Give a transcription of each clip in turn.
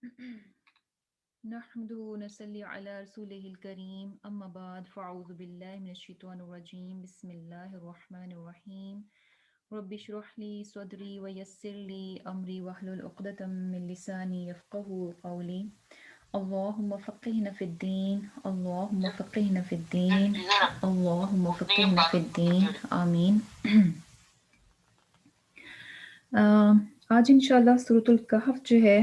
نحمده ونصلي على رسوله الكريم أما بعد فأعوذ بالله من الشيطان الرجيم بسم الله الرحمن الرحيم رب اشرح لي صدري ويسر لي أمري واحلل عقدة من لساني يفقهوا قولي اللهم فقهنا في الدين اللهم فقهنا في الدين اللهم فقهنا في الدين آمين آج انشاءاللہ سورۃ الکہف جو ہے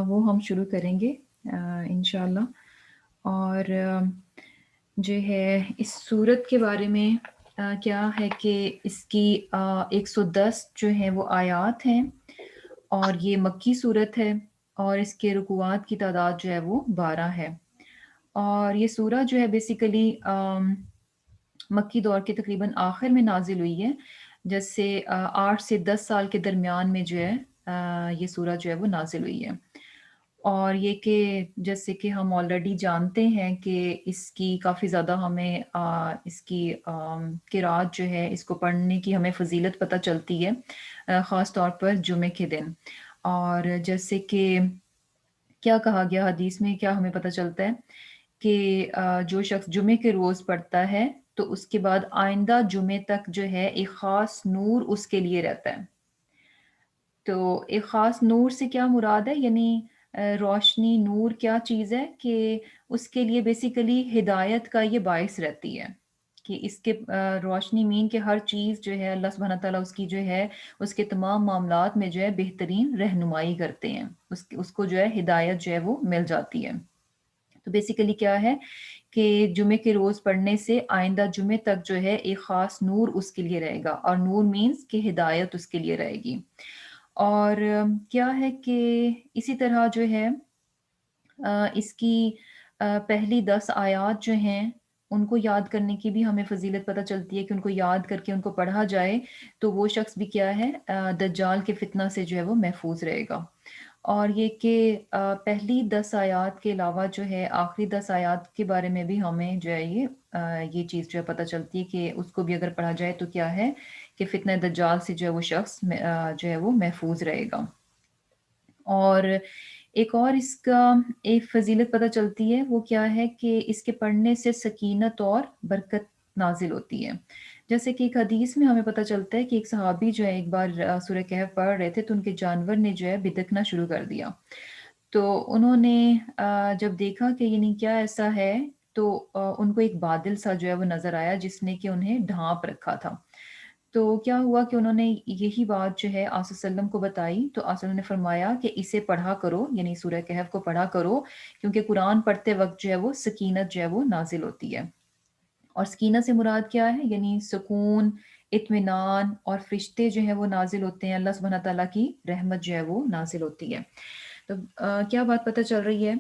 وہ ہم شروع کریں گے انشاءاللہ. اور جو ہے اس صورت کے بارے میں کیا ہے کہ اس کی 110 جو ہیں وہ آیات ہیں اور یہ مکی صورت ہے اور اس کے رکوعات کی تعداد جو ہے وہ 12 ہے. اور یہ سورہ جو ہے بیسیکلی مکی دور کے تقریباً آخر میں نازل ہوئی ہے، جیسے 8 سے 10 سال کے درمیان میں جو ہے یہ سورہ جو ہے وہ نازل ہوئی ہے. اور یہ کہ جیسے کہ ہم آلریڈی جانتے ہیں کہ اس کی کافی زیادہ ہمیں اس کی قرات جو ہے اس کو پڑھنے کی ہمیں فضیلت پتہ چلتی ہے، خاص طور پر جمعے کے دن. اور جیسے کہ کیا کہا گیا حدیث میں، کیا ہمیں پتہ چلتا ہے کہ جو شخص جمعے کے روز پڑھتا ہے تو اس کے بعد آئندہ جمعے تک جو ہے ایک خاص نور اس کے لیے رہتا ہے. تو ایک خاص نور سے کیا مراد ہے، یعنی روشنی نور کیا چیز ہے کہ اس کے لیے بیسیکلی ہدایت کا یہ باعث رہتی ہے کہ اس کے روشنی مین کہ ہر چیز جو ہے اللہ سبحانہ تعالیٰ اس کی جو ہے اس کے تمام معاملات میں جو ہے بہترین رہنمائی کرتے ہیں، اس کو جو ہے ہدایت جو ہے وہ مل جاتی ہے. تو بیسیکلی کیا ہے کہ جمعے کے روز پڑھنے سے آئندہ جمعے تک جو ہے ایک خاص نور اس کے لیے رہے گا، اور نور مینز کہ ہدایت اس کے لیے رہے گی. اور کیا ہے کہ اسی طرح جو ہے اس کی پہلی 10 آیات جو ہیں ان کو یاد کرنے کی بھی ہمیں فضیلت پتہ چلتی ہے کہ ان کو یاد کر کے ان کو پڑھا جائے تو وہ شخص بھی کیا ہے دجال کے فتنہ سے جو ہے وہ محفوظ رہے گا. اور یہ کہ پہلی 10 آیات کے علاوہ جو ہے آخری 10 آیات کے بارے میں بھی ہمیں جو ہے یہ چیز جو ہے پتہ چلتی ہے کہ اس کو بھی اگر پڑھا جائے تو کیا ہے کہ فتنہ دجال سے جو ہے وہ شخص جو ہے وہ محفوظ رہے گا. اور ایک اور اس کا ایک فضیلت پتہ چلتی ہے، وہ کیا ہے کہ اس کے پڑھنے سے سکینت اور برکت نازل ہوتی ہے. جیسے کہ ایک حدیث میں ہمیں پتہ چلتا ہے کہ ایک صحابی جو ہے ایک بار سورہ کہف پڑھ رہے تھے تو ان کے جانور نے جو ہے بدکنا شروع کر دیا. تو انہوں نے جب دیکھا کہ یعنی کیا ایسا ہے تو ان کو ایک بادل سا جو ہے وہ نظر آیا جس نے کہ انہیں ڈھانپ رکھا تھا. تو کیا ہوا کہ انہوں نے یہی بات جو ہے آصلی وسلم کو بتائی تو آصلی نے فرمایا کہ اسے پڑھا کرو، یعنی سورہ کہف کو پڑھا کرو، کیونکہ قرآن پڑھتے وقت جو ہے وہ سکینت جو ہے وہ نازل ہوتی ہے. اور سکینت سے مراد کیا ہے، یعنی سکون، اطمینان، اور فرشتے جو ہیں وہ نازل ہوتے ہیں، اللہ سبحانہ تعالیٰ کی رحمت جو ہے وہ نازل ہوتی ہے. تو کیا بات پتہ چل رہی ہے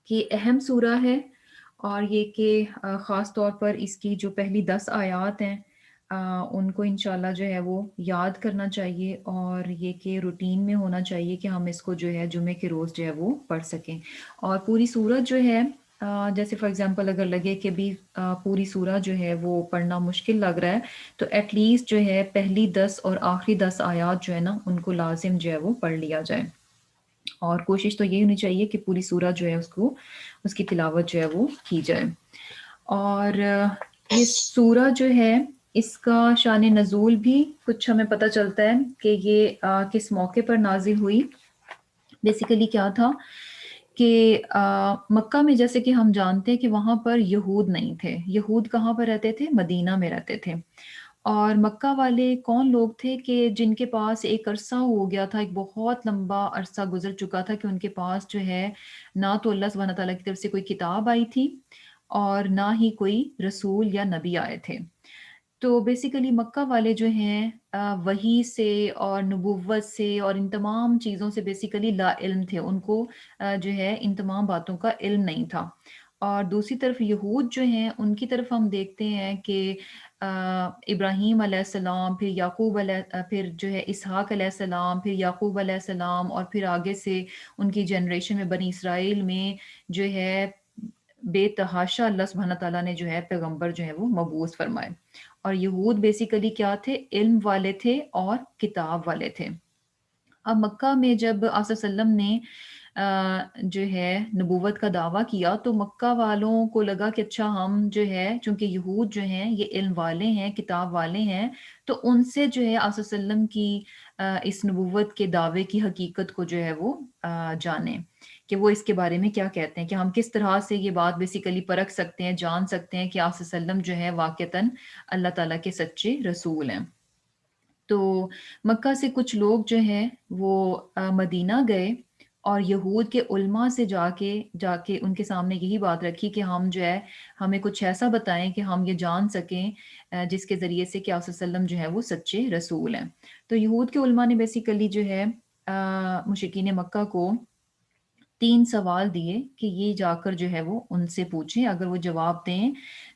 کہ اہم سورہ ہے، اور یہ کہ خاص طور پر اس کی جو پہلی 10 آیات ہیں ان کو انشاءاللہ جو ہے وہ یاد کرنا چاہیے، اور یہ کہ روٹین میں ہونا چاہیے کہ ہم اس کو جو ہے جمعے کے روز جو ہے وہ پڑھ سکیں. اور پوری سورت جو ہے جیسے فار ایگزامپل اگر لگے کہ بھی پوری سورہ جو ہے وہ پڑھنا مشکل لگ رہا ہے تو ایٹ لیسٹ جو ہے پہلی 10 اور آخری 10 آیات جو ہے نا ان کو لازم جو ہے وہ پڑھ لیا جائے. اور کوشش تو یہ ہونی چاہیے کہ پوری سورہ جو ہے اس کی تلاوت جو ہے وہ کی جائے. اور یہ سورہ جو ہے اس کا شان نزول بھی کچھ ہمیں پتہ چلتا ہے کہ یہ کس موقع پر نازل ہوئی. بیسیکلی کیا تھا کہ مکہ میں جیسے کہ ہم جانتے ہیں کہ وہاں پر یہود نہیں تھے. یہود کہاں پر رہتے تھے؟ مدینہ میں رہتے تھے. اور مکہ والے کون لوگ تھے کہ جن کے پاس ایک عرصہ ہو گیا تھا، ایک بہت لمبا عرصہ گزر چکا تھا کہ ان کے پاس جو ہے نہ تو اللہ سبحانہ تعالیٰ کی طرف سے کوئی کتاب آئی تھی اور نہ ہی کوئی رسول یا نبی آئے تھے. تو بیسیکلی مکہ والے جو ہیں وحی سے اور نبوت سے اور ان تمام چیزوں سے بیسیکلی لا علم تھے، ان کو جو ہے ان تمام باتوں کا علم نہیں تھا. اور دوسری طرف یہود جو ہیں ان کی طرف ہم دیکھتے ہیں کہ ابراہیم علیہ السلام، پھر یعقوب پھر جو ہے اسحاق علیہ السلام، پھر یعقوب علیہ السلام، اور پھر آگے سے ان کی جنریشن میں بنی اسرائیل میں جو ہے بے تحاشا اللہ سبحانہ تعالیٰ نے جو ہے پیغمبر جو ہے وہ مبعوث فرمائے. اور یہود بیسیکلی کیا تھے؟ علم والے تھے اور کتاب والے تھے. اب مکہ میں جب آصلی وسلم نے جو ہے نبوت کا دعویٰ کیا تو مکہ والوں کو لگا کہ اچھا ہم جو ہے چونکہ یہود جو ہیں یہ علم والے ہیں، کتاب والے ہیں، تو ان سے جو ہے آپ صلی اللہ علیہ وسلم کی اس نبوت کے دعوے کی حقیقت کو جو ہے وہ جانیں کہ وہ اس کے بارے میں کیا کہتے ہیں، کہ ہم کس طرح سے یہ بات بیسیکلی پرکھ سکتے ہیں، جان سکتے ہیں کہ آپ صلی اللہ علیہ وسلم جو ہے واقعتاً اللہ تعالیٰ کے سچے رسول ہیں۔ تو مکہ سے کچھ لوگ جو ہیں وہ مدینہ گئے اور یہود کے علماء سے جا کے ان کے سامنے یہی بات رکھی کہ ہم جو ہے ہمیں کچھ ایسا بتائیں کہ ہم یہ جان سکیں جس کے ذریعے سے کہ آپ صلی اللہ علیہ وسلم جو ہے وہ سچے رسول ہیں۔ تو یہود کے علماء نے بیسیکلی جو ہے مشرکین مکہ کو 3 سوال دیے کہ یہ جا کر جو ہے وہ ان سے پوچھیں، اگر وہ جواب دیں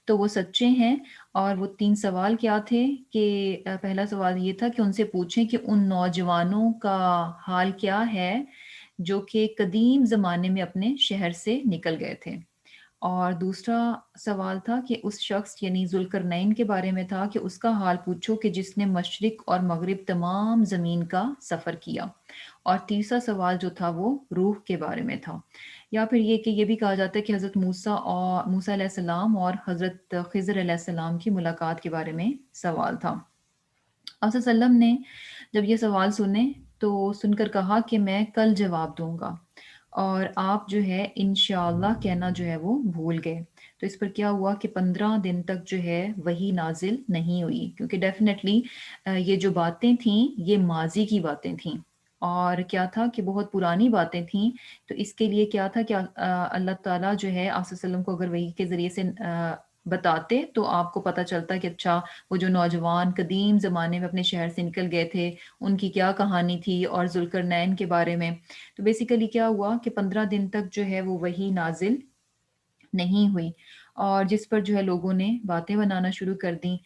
تو وہ سچے ہیں۔ اور وہ 3 سوال کیا تھے کہ پہلا سوال یہ تھا کہ ان سے پوچھیں کہ ان نوجوانوں کا حال کیا ہے جو کہ قدیم زمانے میں اپنے شہر سے نکل گئے تھے، اور دوسرا سوال تھا کہ اس شخص یعنی ذوالقرنین کے بارے میں تھا کہ اس کا حال پوچھو کہ جس نے مشرق اور مغرب تمام زمین کا سفر کیا، اور تیسرا سوال جو تھا وہ روح کے بارے میں تھا، یا پھر یہ کہ یہ بھی کہا جاتا ہے کہ حضرت موسیٰ علیہ السلام اور حضرت خضر علیہ السلام کی ملاقات کے بارے میں سوال تھا۔ آپ صلی اللہ علیہ وسلم نے جب یہ سوال سنے تو سن کر کہا کہ میں کل جواب دوں گا، اور آپ جو ہے انشاءاللہ کہنا جو ہے وہ بھول گئے۔ تو اس پر کیا ہوا کہ 15 دن تک جو ہے وہی نازل نہیں ہوئی، کیونکہ ڈیفینیٹلی یہ جو باتیں تھیں یہ ماضی کی باتیں تھیں، اور کیا تھا کہ بہت پرانی باتیں تھیں۔ تو اس کے لیے کیا تھا کہ اللہ تعالیٰ جو ہے آپ صلی اللہ علیہ وسلم کو اگر وحی کے ذریعے سے بتاتے تو آپ کو پتہ چلتا کہ اچھا وہ جو نوجوان قدیم زمانے میں اپنے شہر سے نکل گئے تھے ان کی کیا کہانی تھی، اور ذوالقرنین کے بارے میں۔ تو بیسیکلی کیا ہوا کہ 15 دن تک جو ہے وہ وحی نازل نہیں ہوئی، اور جس پر جو ہے لوگوں نے باتیں بنانا شروع کر دیں،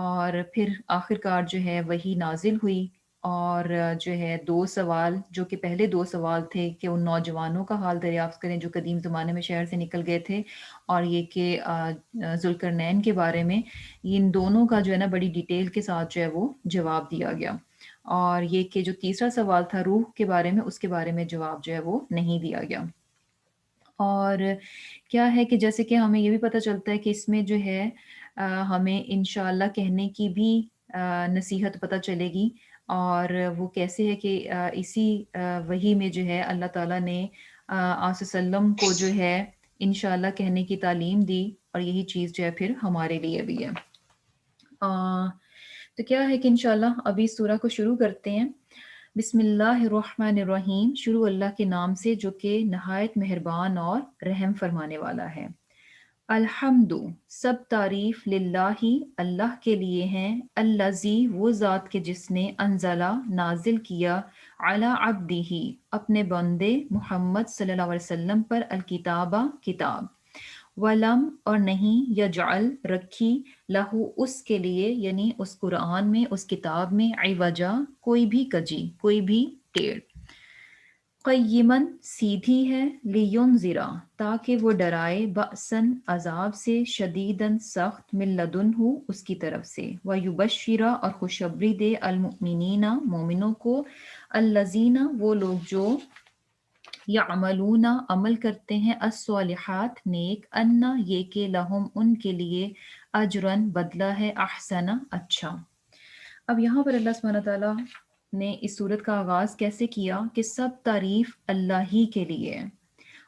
اور پھر آخرکار جو ہے وہی نازل ہوئی، اور جو ہے 2 سوال جو کہ پہلے 2 سوال تھے کہ ان نوجوانوں کا حال دریافت کریں جو قدیم زمانے میں شہر سے نکل گئے تھے، اور یہ کہ ذوالقرنین کے بارے میں، ان دونوں کا جو ہے نا بڑی ڈیٹیل کے ساتھ جو ہے وہ جواب دیا گیا، اور یہ کہ جو تیسرا سوال تھا روح کے بارے میں اس کے بارے میں جواب جو ہے وہ نہیں دیا گیا۔ اور کیا ہے کہ جیسے کہ ہمیں یہ بھی پتہ چلتا ہے کہ اس میں جو ہے ہمیں انشاءاللہ کہنے کی بھی نصیحت پتہ چلے گی، اور وہ کیسے ہے کہ اسی وحی میں جو ہے اللہ تعالیٰ نے آپ صلی اللہ علیہ وسلم کو جو ہے انشاءاللہ کہنے کی تعلیم دی، اور یہی چیز جو ہے پھر ہمارے لیے بھی ہے۔ تو کیا ہے کہ انشاءاللہ ابھی اس سورہ کو شروع کرتے ہیں۔ بسم اللہ الرحمن الرحیم، شروع اللہ کے نام سے جو کہ نہایت مہربان اور رحم فرمانے والا ہے۔ الحمد، سب تعریف، للہ، اللہ کے لیے ہیں، الذی، وہ ذات کے جس نے، انزلہ، نازل کیا، علی عبدہ، اپنے بندے محمد صلی اللہ علیہ وسلم پر، الکتابہ، کتاب، ولم، اور نہیں، یجعل، رکھی، لہو، اس کے لیے یعنی اس قرآن میں، اس کتاب میں، عوجا، کوئی بھی کجی، کوئی بھی ٹیڑھ، قیمن، سیدھی ہے، لینذرا، تاکہ وہ ڈرائے، بأسن، عذاب سے، شدیدن، سخت، من لدنہ، اس کی طرف سے، ویبشرا، اور خوشخبری دے، المؤمنین، مومنوں کو، الذین، وہ لوگ جو، یعملون، عمل کرتے ہیں، الصالحات، نیک، انا، یہ کہ، لہم، ان کے لیے، اجرن، بدلہ ہے، احسن، اچھا۔ اب یہاں پر اللہ سبحانہ تعالیٰ نے اس صورت کا آغاز کیسے کیا کہ سب تعریف اللہ ہی کے لیے ہے،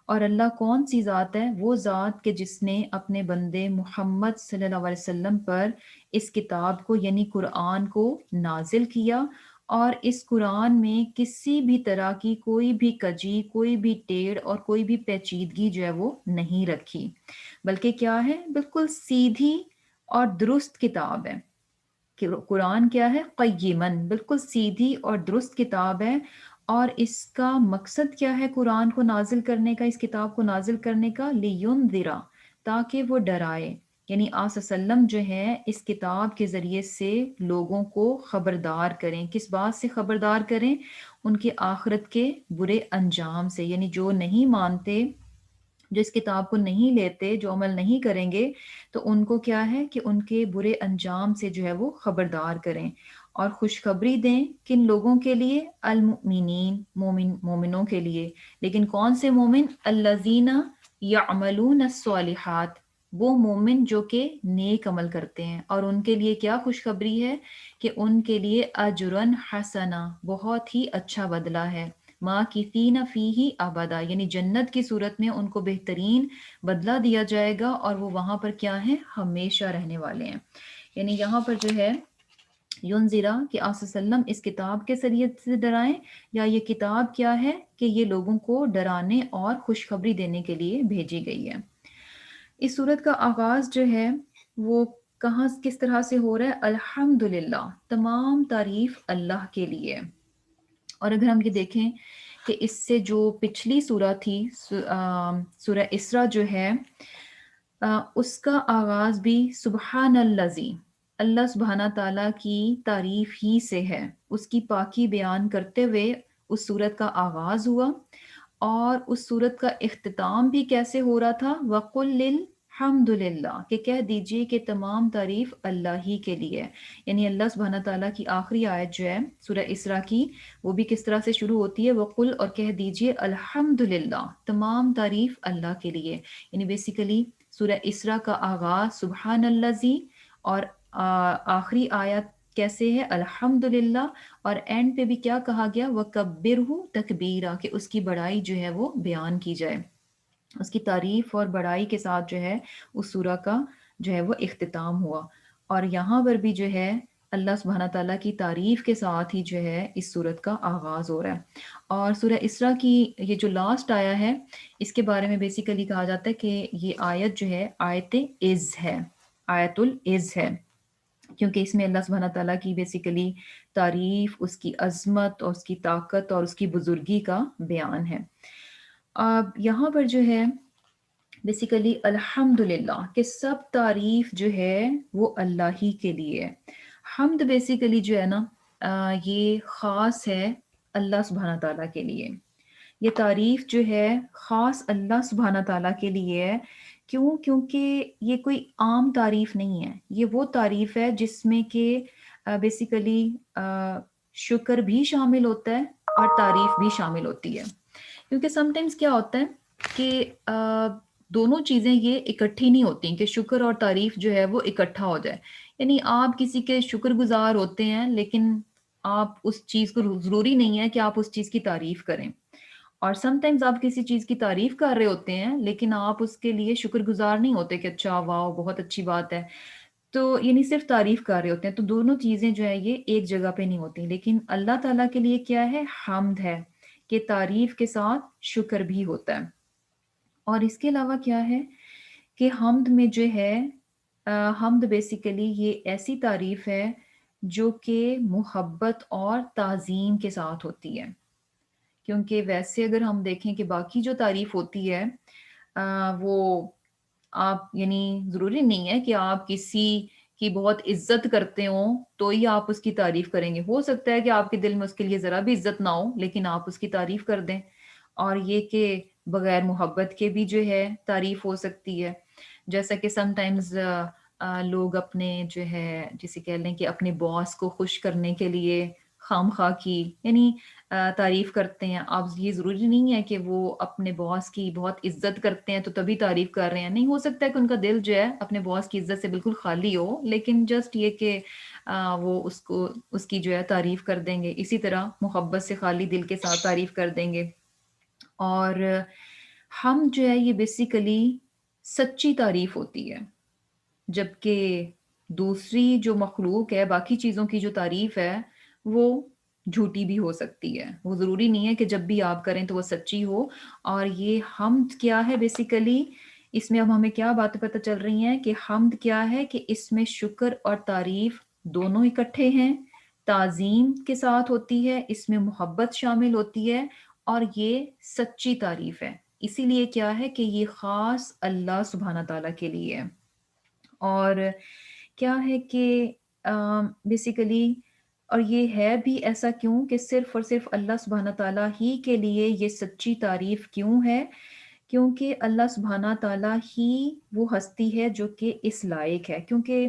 اور اللہ کون سی ذات ہے؟ وہ ذات کہ جس نے اپنے بندے محمد صلی اللہ علیہ وسلم پر اس کتاب کو یعنی قرآن کو نازل کیا، اور اس قرآن میں کسی بھی طرح کی کوئی بھی کجی، کوئی بھی ٹیڑھ اور کوئی بھی پیچیدگی جو ہے وہ نہیں رکھی، بلکہ کیا ہے؟ بالکل سیدھی اور درست کتاب ہے۔ کہ قرآن کیا ہے؟ قیمن، بالکل سیدھی اور درست کتاب ہے، اور اس کا مقصد کیا ہے قرآن کو نازل کرنے کا، اس کتاب کو نازل کرنے کا؟ لینذرا، تاکہ وہ ڈرائے، یعنی آپ صلی اللہ علیہ وسلم جو ہے اس کتاب کے ذریعے سے لوگوں کو خبردار کریں۔ کس بات سے خبردار کریں؟ ان کے آخرت کے برے انجام سے، یعنی جو نہیں مانتے، جو اس کتاب کو نہیں لیتے، جو عمل نہیں کریں گے، تو ان کو کیا ہے کہ ان کے برے انجام سے جو ہے وہ خبردار کریں۔ اور خوشخبری دیں کن لوگوں کے لیے؟ المؤمنین، مومنوں کے لیے۔ لیکن کون سے مومن؟ الذین یعملون الصالحات، وہ مومن جو کہ نیک عمل کرتے ہیں، اور ان کے لیے کیا خوشخبری ہے کہ ان کے لیے اجرن حسنا، بہت ہی اچھا بدلہ ہے، ماکثین فیہ ابدا، یعنی جنت کی صورت میں ان کو بہترین بدلہ دیا جائے گا، اور وہ وہاں پر کیا ہیں؟ ہمیشہ رہنے والے ہیں۔ یعنی یہاں پر جو ہے ینذرا کہ آپ صلی اللہ علیہ وسلم اس کتاب کے ذریعے سے ڈرائیں، یا یہ کتاب کیا ہے کہ یہ لوگوں کو ڈرانے اور خوشخبری دینے کے لیے بھیجی گئی ہے۔ اس صورت کا آغاز جو ہے وہ کہاں کس طرح سے ہو رہا ہے؟ الحمدللہ، تمام تعریف اللہ کے لیے۔ اور اگر ہم یہ دیکھیں کہ اس سے جو پچھلی سورہ تھی، سورہ اسراء جو ہے، اس کا آغاز بھی سبحان الذی، اللہ سبحانہ تعالیٰ کی تعریف ہی سے ہے، اس کی پاکی بیان کرتے ہوئے اس سورت کا آغاز ہوا، اور اس سورت کا اختتام بھی کیسے ہو رہا تھا؟ وَقُلِ الْحَمْدُ لِلَّهِ، کہ کہہ دیجئے کہ تمام تعریف اللہ ہی کے لیے۔ یعنی اللہ سبحانہ تعالیٰ کی آخری آیت جو ہے سورہ اسراء کی، وہ بھی کس طرح سے شروع ہوتی ہے؟ وَقُلْ، اور کہہ دیجئے الحمد للہ، تمام تعریف اللہ کے لیے۔ یعنی بیسیکلی سورہ اسراء کا آغاز سبحان الذی، اور آخری آیت کیسے ہے؟ الحمدللہ، اور اینڈ پہ بھی کیا کہا گیا؟ وَكَبِّرْهُ تَكْبِيرًا، کہ اس کی بڑائی جو ہے وہ بیان کی جائے، اس کی تعریف اور بڑائی کے ساتھ جو ہے اس سورہ کا جو ہے وہ اختتام ہوا۔ اور یہاں پر بھی جو ہے اللہ سبحانہ تعالیٰ کی تعریف کے ساتھ ہی جو ہے اس سورت کا آغاز ہو رہا ہے۔ اور سورہ اسراء کی یہ جو لاسٹ آیا ہے، اس کے بارے میں بیسیکلی کہا جاتا ہے کہ یہ آیت جو ہے آیت عز ہے، آیت العز ہے، کیونکہ اس میں اللہ سبحانہ تعالیٰ کی بیسیکلی تعریف، اس کی عظمت اور اس کی طاقت اور اس کی بزرگی کا بیان ہے۔ اب یہاں پر جو ہے بیسیکلی الحمدللہ کہ سب تعریف جو ہے وہ اللہ ہی کے لیے ہے۔ حمد بیسیکلی جو ہے نا یہ خاص ہے اللہ سبحانہ تعالیٰ کے لیے، یہ تعریف جو ہے خاص اللہ سبحانہ تعالیٰ کے لیے ہے۔ کیوں؟ کیونکہ یہ کوئی عام تعریف نہیں ہے، یہ وہ تعریف ہے جس میں کہ بیسیکلی شکر بھی شامل ہوتا ہے اور تعریف بھی شامل ہوتی ہے۔ کیونکہ سم ٹائمز کیا ہوتا ہے کہ دونوں چیزیں یہ اکٹھی نہیں ہوتی کہ شکر اور تعریف جو ہے وہ اکٹھا ہو جائے۔ یعنی آپ کسی کے شکر گزار ہوتے ہیں، لیکن آپ اس چیز کو ضروری نہیں ہے کہ آپ اس چیز کی تعریف کریں، اور سم ٹائمز آپ کسی چیز کی تعریف کر رہے ہوتے ہیں لیکن آپ اس کے لیے شکر گزار نہیں ہوتے کہ اچھا واو بہت اچھی بات ہے، تو یعنی صرف تعریف کر رہے ہوتے ہیں۔ تو دونوں چیزیں جو ہے یہ ایک جگہ پہ نہیں ہوتی، لیکن اللہ تعالیٰ کے لیے کیا ہے؟ حمد ہے، کہ تعریف کے ساتھ شکر بھی ہوتا ہے۔ اور اس کے علاوہ کیا ہے کہ حمد میں جو ہے حمد بیسیکلی یہ ایسی تعریف ہے جو کہ محبت اور تعظیم کے ساتھ ہوتی ہے۔ کیونکہ ویسے اگر ہم دیکھیں کہ باقی جو تعریف ہوتی ہے وہ آپ یعنی ضروری نہیں ہے کہ آپ کسی کی بہت عزت کرتے ہوں تو ہی آپ اس کی تعریف کریں گے، ہو سکتا ہے کہ آپ کے دل میں اس کے لیے ذرا بھی عزت نہ ہو لیکن آپ اس کی تعریف کر دیں۔ اور یہ کہ بغیر محبت کے بھی جو ہے تعریف ہو سکتی ہے، جیسا کہ سم ٹائمز لوگ اپنے جو ہے جسے کہہ لیں کہ اپنے باس کو خوش کرنے کے لیے خام خواہ کی یعنی تعریف کرتے ہیں۔ اب یہ ضروری نہیں ہے کہ وہ اپنے باس کی بہت عزت کرتے ہیں تو تبھی تعریف کر رہے ہیں، نہیں، ہو سکتا ہے کہ ان کا دل جو ہے اپنے باس کی عزت سے بالکل خالی ہو، لیکن جسٹ یہ کہ وہ اس کی جو ہے تعریف کر دیں گے، اسی طرح محبت سے خالی دل کے ساتھ تعریف کر دیں گے۔ اور ہم جو ہے یہ بیسیکلی سچی تعریف ہوتی ہے، جبکہ دوسری جو مخلوق ہے، باقی چیزوں کی جو تعریف ہے وہ جھوٹی بھی ہو سکتی ہے، وہ ضروری نہیں ہے کہ جب بھی آپ کریں تو وہ سچی ہو۔ اور یہ حمد کیا ہے بیسیکلی، اس میں اب ہمیں کیا باتیں پتہ چل رہی ہیں کہ حمد کیا ہے کہ اس میں شکر اور تعریف دونوں اکٹھے ہیں، تعظیم کے ساتھ ہوتی ہے، اس میں محبت شامل ہوتی ہے، اور یہ سچی تعریف ہے، اسی لیے کیا ہے کہ یہ خاص اللہ سبحانہ تعالیٰ کے لیے ہے۔ اور کیا ہے کہ بیسیکلی اور یہ ہے بھی ایسا کیوں کہ صرف اور صرف اللہ سبحانہ تعالیٰ ہی کے لیے یہ سچی تعریف کیوں ہے؟ کیونکہ اللہ سبحانہ تعالیٰ ہی وہ ہستی ہے جو کہ اس لائق ہے، کیونکہ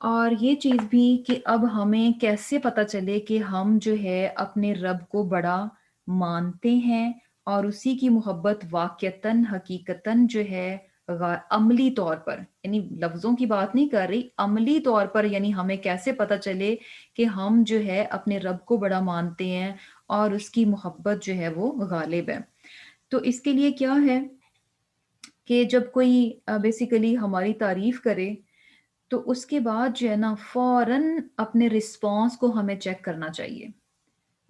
اور یہ چیز بھی کہ اب ہمیں کیسے پتہ چلے کہ ہم جو ہے اپنے رب کو بڑا مانتے ہیں اور اسی کی محبت واقعتاً حقیقتاً جو ہے عملی طور پر، یعنی لفظوں کی بات نہیں کر رہی، عملی طور پر، یعنی ہمیں کیسے پتہ چلے کہ ہم جو ہے اپنے رب کو بڑا مانتے ہیں اور اس کی محبت جو ہے وہ غالب ہے۔ تو اس کے لیے کیا ہے کہ جب کوئی بیسیکلی ہماری تعریف کرے تو اس کے بعد جو ہے نا فوراً اپنے رسپانس کو ہمیں چیک کرنا چاہیے۔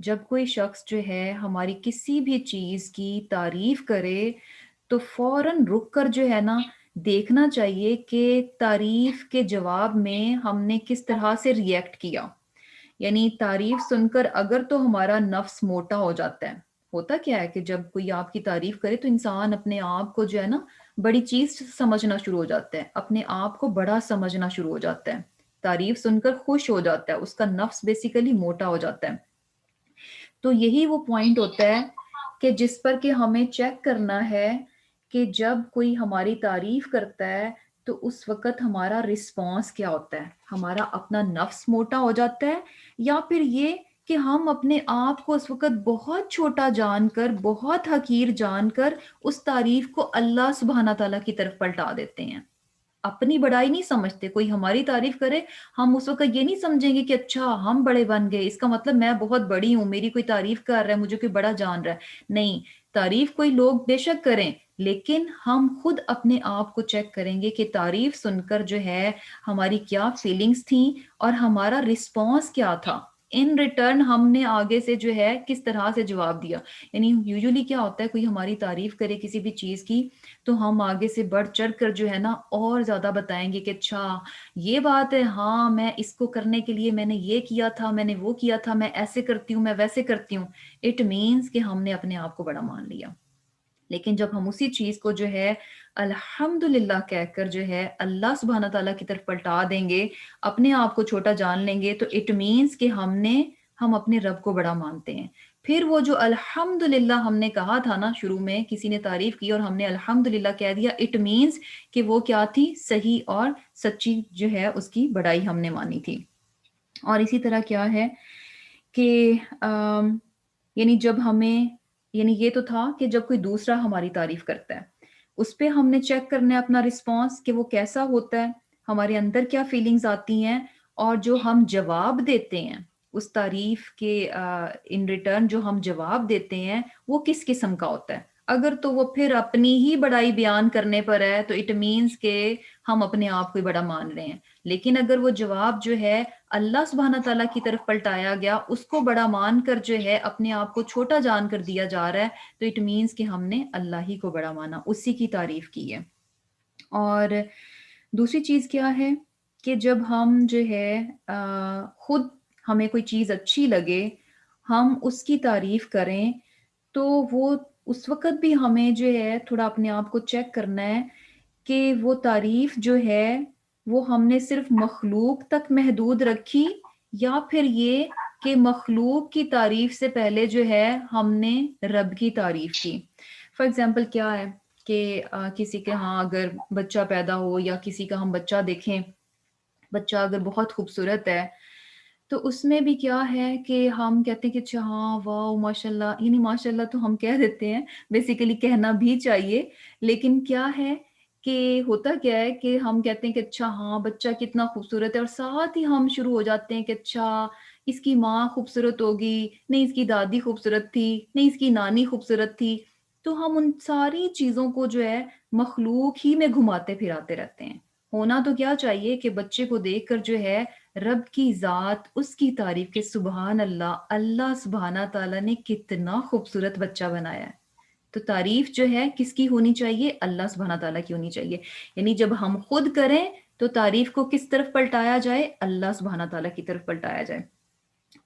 جب کوئی شخص جو ہے ہماری کسی بھی چیز کی تعریف کرے تو فوراً رک کر جو ہے نا دیکھنا چاہیے کہ تعریف کے جواب میں ہم نے کس طرح سے ریئیکٹ کیا۔ یعنی تعریف سن کر اگر تو ہمارا نفس موٹا ہو جاتا ہے، ہوتا کیا ہے کہ جب کوئی آپ کی تعریف کرے تو انسان اپنے آپ کو جو ہے نا بڑی چیز سمجھنا شروع ہو جاتا ہے، اپنے آپ کو بڑا سمجھنا شروع ہو جاتا ہے، تعریف سن کر خوش ہو جاتا ہے، اس کا نفس بیسیکلی موٹا ہو جاتا ہے۔ تو یہی وہ پوائنٹ ہوتا ہے کہ جس پر کہ ہمیں چیک کرنا ہے کہ جب کوئی ہماری تعریف کرتا ہے تو اس وقت ہمارا رسپانس کیا ہوتا ہے، ہمارا اپنا نفس موٹا ہو جاتا ہے یا پھر یہ کہ ہم اپنے آپ کو اس وقت بہت چھوٹا جان کر، بہت حقیر جان کر اس تعریف کو اللہ سبحانہ تعالیٰ کی طرف پلٹا دیتے ہیں، اپنی بڑائی نہیں سمجھتے۔ کوئی ہماری تعریف کرے، ہم اس وقت یہ نہیں سمجھیں گے کہ اچھا ہم بڑے بن گئے، اس کا مطلب میں بہت بڑی ہوں، میری کوئی تعریف کر رہا ہے، مجھے کوئی بڑا جان رہا ہے۔ نہیں، تعریف کوئی لوگ بے شک کریں، لیکن ہم خود اپنے آپ کو چیک کریں گے کہ تعریف سن کر جو ہے ہماری کیا فیلنگز تھیں اور ہمارا رسپانس کیا تھا، ان ریٹرن ہم نے آگے سے جو ہے کس طرح سے جواب دیا۔ یعنی یوزولی کیا ہوتا ہے، کوئی ہماری تعریف کرے کسی بھی چیز کی تو ہم آگے سے بڑھ چڑھ کر جو ہے نا اور زیادہ بتائیں گے کہ اچھا یہ بات ہے، ہاں میں اس کو کرنے کے لیے میں نے یہ کیا تھا، میں نے وہ کیا تھا، میں ایسے کرتی ہوں، میں ویسے کرتی ہوں۔ اٹ مینس کہ ہم نے اپنے آپ کو بڑا مان لیا۔ لیکن جب ہم اسی چیز کو جو ہے الحمدللہ کہہ کر جو ہے اللہ سبحانہ تعالیٰ کی طرف پلٹا دیں گے، اپنے آپ کو چھوٹا جان لیں گے، تو اٹ مینس کہ ہم اپنے رب کو بڑا مانتے ہیں۔ پھر وہ جو الحمدللہ ہم نے کہا تھا نا، شروع میں کسی نے تعریف کی اور ہم نے الحمدللہ کہہ دیا، اٹ مینس کہ وہ کیا تھی، صحیح اور سچی جو ہے اس کی بڑائی ہم نے مانی تھی۔ اور اسی طرح کیا ہے کہ یعنی جب ہمیں، یعنی یہ تو تھا کہ جب کوئی دوسرا ہماری تعریف کرتا ہے اس پہ ہم نے چیک کرنا ہے اپنا رسپانس کہ وہ کیسا ہوتا ہے، ہمارے اندر کیا فیلنگز آتی ہیں، اور جو ہم جواب دیتے ہیں اس تعریف کے ان ریٹرن جو ہم جواب دیتے ہیں وہ کس قسم کا ہوتا ہے۔ اگر تو وہ پھر اپنی ہی بڑائی بیان کرنے پر ہے تو اٹ مینس کہ ہم اپنے آپ کو بڑا مان رہے ہیں، لیکن اگر وہ جواب جو ہے اللہ سبحانہ تعالیٰ کی طرف پلٹایا گیا، اس کو بڑا مان کر جو ہے اپنے آپ کو چھوٹا جان کر دیا جا رہا ہے، تو اٹ مینس کہ ہم نے اللہ ہی کو بڑا مانا، اسی کی تعریف کی ہے۔ اور دوسری چیز کیا ہے کہ جب ہم جو ہے خود ہمیں کوئی چیز اچھی لگے، ہم اس کی تعریف کریں تو وہ اس وقت بھی ہمیں جو ہے تھوڑا اپنے آپ کو چیک کرنا ہے کہ وہ تعریف جو ہے وہ ہم نے صرف مخلوق تک محدود رکھی یا پھر یہ کہ مخلوق کی تعریف سے پہلے جو ہے ہم نے رب کی تعریف کی۔ فار ایگزامپل کیا ہے کہ کسی کے ہاں اگر بچہ پیدا ہو یا کسی کا ہم بچہ دیکھیں، بچہ اگر بہت خوبصورت ہے تو اس میں بھی کیا ہے کہ ہم کہتے ہیں کہ اچھا ہاں واو ماشاء اللہ، یعنی ماشاء اللہ تو ہم کہہ دیتے ہیں، بیسیکلی کہنا بھی چاہیے، لیکن کیا ہے کہ ہوتا کیا ہے کہ ہم کہتے ہیں کہ اچھا ہاں بچہ کتنا خوبصورت ہے، اور ساتھ ہی ہم شروع ہو جاتے ہیں کہ اچھا اس کی ماں خوبصورت ہوگی، نہیں اس کی دادی خوبصورت تھی، نہیں اس کی نانی خوبصورت تھی، تو ہم ان ساری چیزوں کو جو ہے مخلوق ہی میں گھماتے پھراتے رہتے ہیں۔ ہونا تو کیا چاہیے کہ بچے کو دیکھ کر جو ہے رب کی ذات، اس کی تعریف کے سبحان اللہ، اللہ سبحانہ تعالیٰ نے کتنا خوبصورت بچہ بنایا ہے۔ تو تعریف جو ہے کس کی ہونی چاہیے؟ اللہ سبحانہ تعالیٰ کی ہونی چاہیے۔ یعنی جب ہم خود کریں تو تعریف کو کس طرف پلٹایا جائے؟ اللہ سبحانہ تعالیٰ کی طرف پلٹایا جائے۔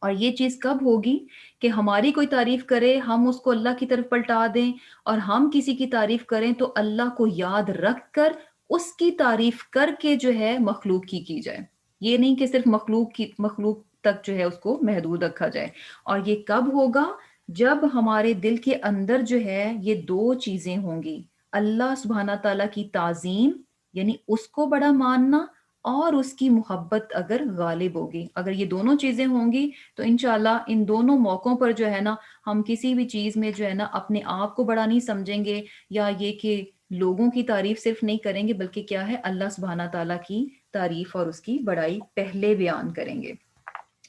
اور یہ چیز کب ہوگی کہ ہماری کوئی تعریف کرے ہم اس کو اللہ کی طرف پلٹا دیں، اور ہم کسی کی تعریف کریں تو اللہ کو یاد رکھ کر اس کی تعریف کر کے جو ہے مخلوق کی جائے، یہ نہیں کہ صرف مخلوق تک جو ہے اس کو محدود رکھا جائے۔ اور یہ کب ہوگا؟ جب ہمارے دل کے اندر جو ہے یہ دو چیزیں ہوں گی، اللہ سبحانہ تعالیٰ کی تعظیم یعنی اس کو بڑا ماننا، اور اس کی محبت اگر غالب ہوگی، اگر یہ دونوں چیزیں ہوں گی تو انشاءاللہ ان دونوں موقعوں پر جو ہے نا ہم کسی بھی چیز میں جو ہے نا اپنے آپ کو بڑا نہیں سمجھیں گے، یا یہ کہ لوگوں کی تعریف صرف نہیں کریں گے، بلکہ کیا ہے اللہ سبحانہ تعالیٰ کی تعریف اور اس کی بڑائی پہلے بیان کریں گے۔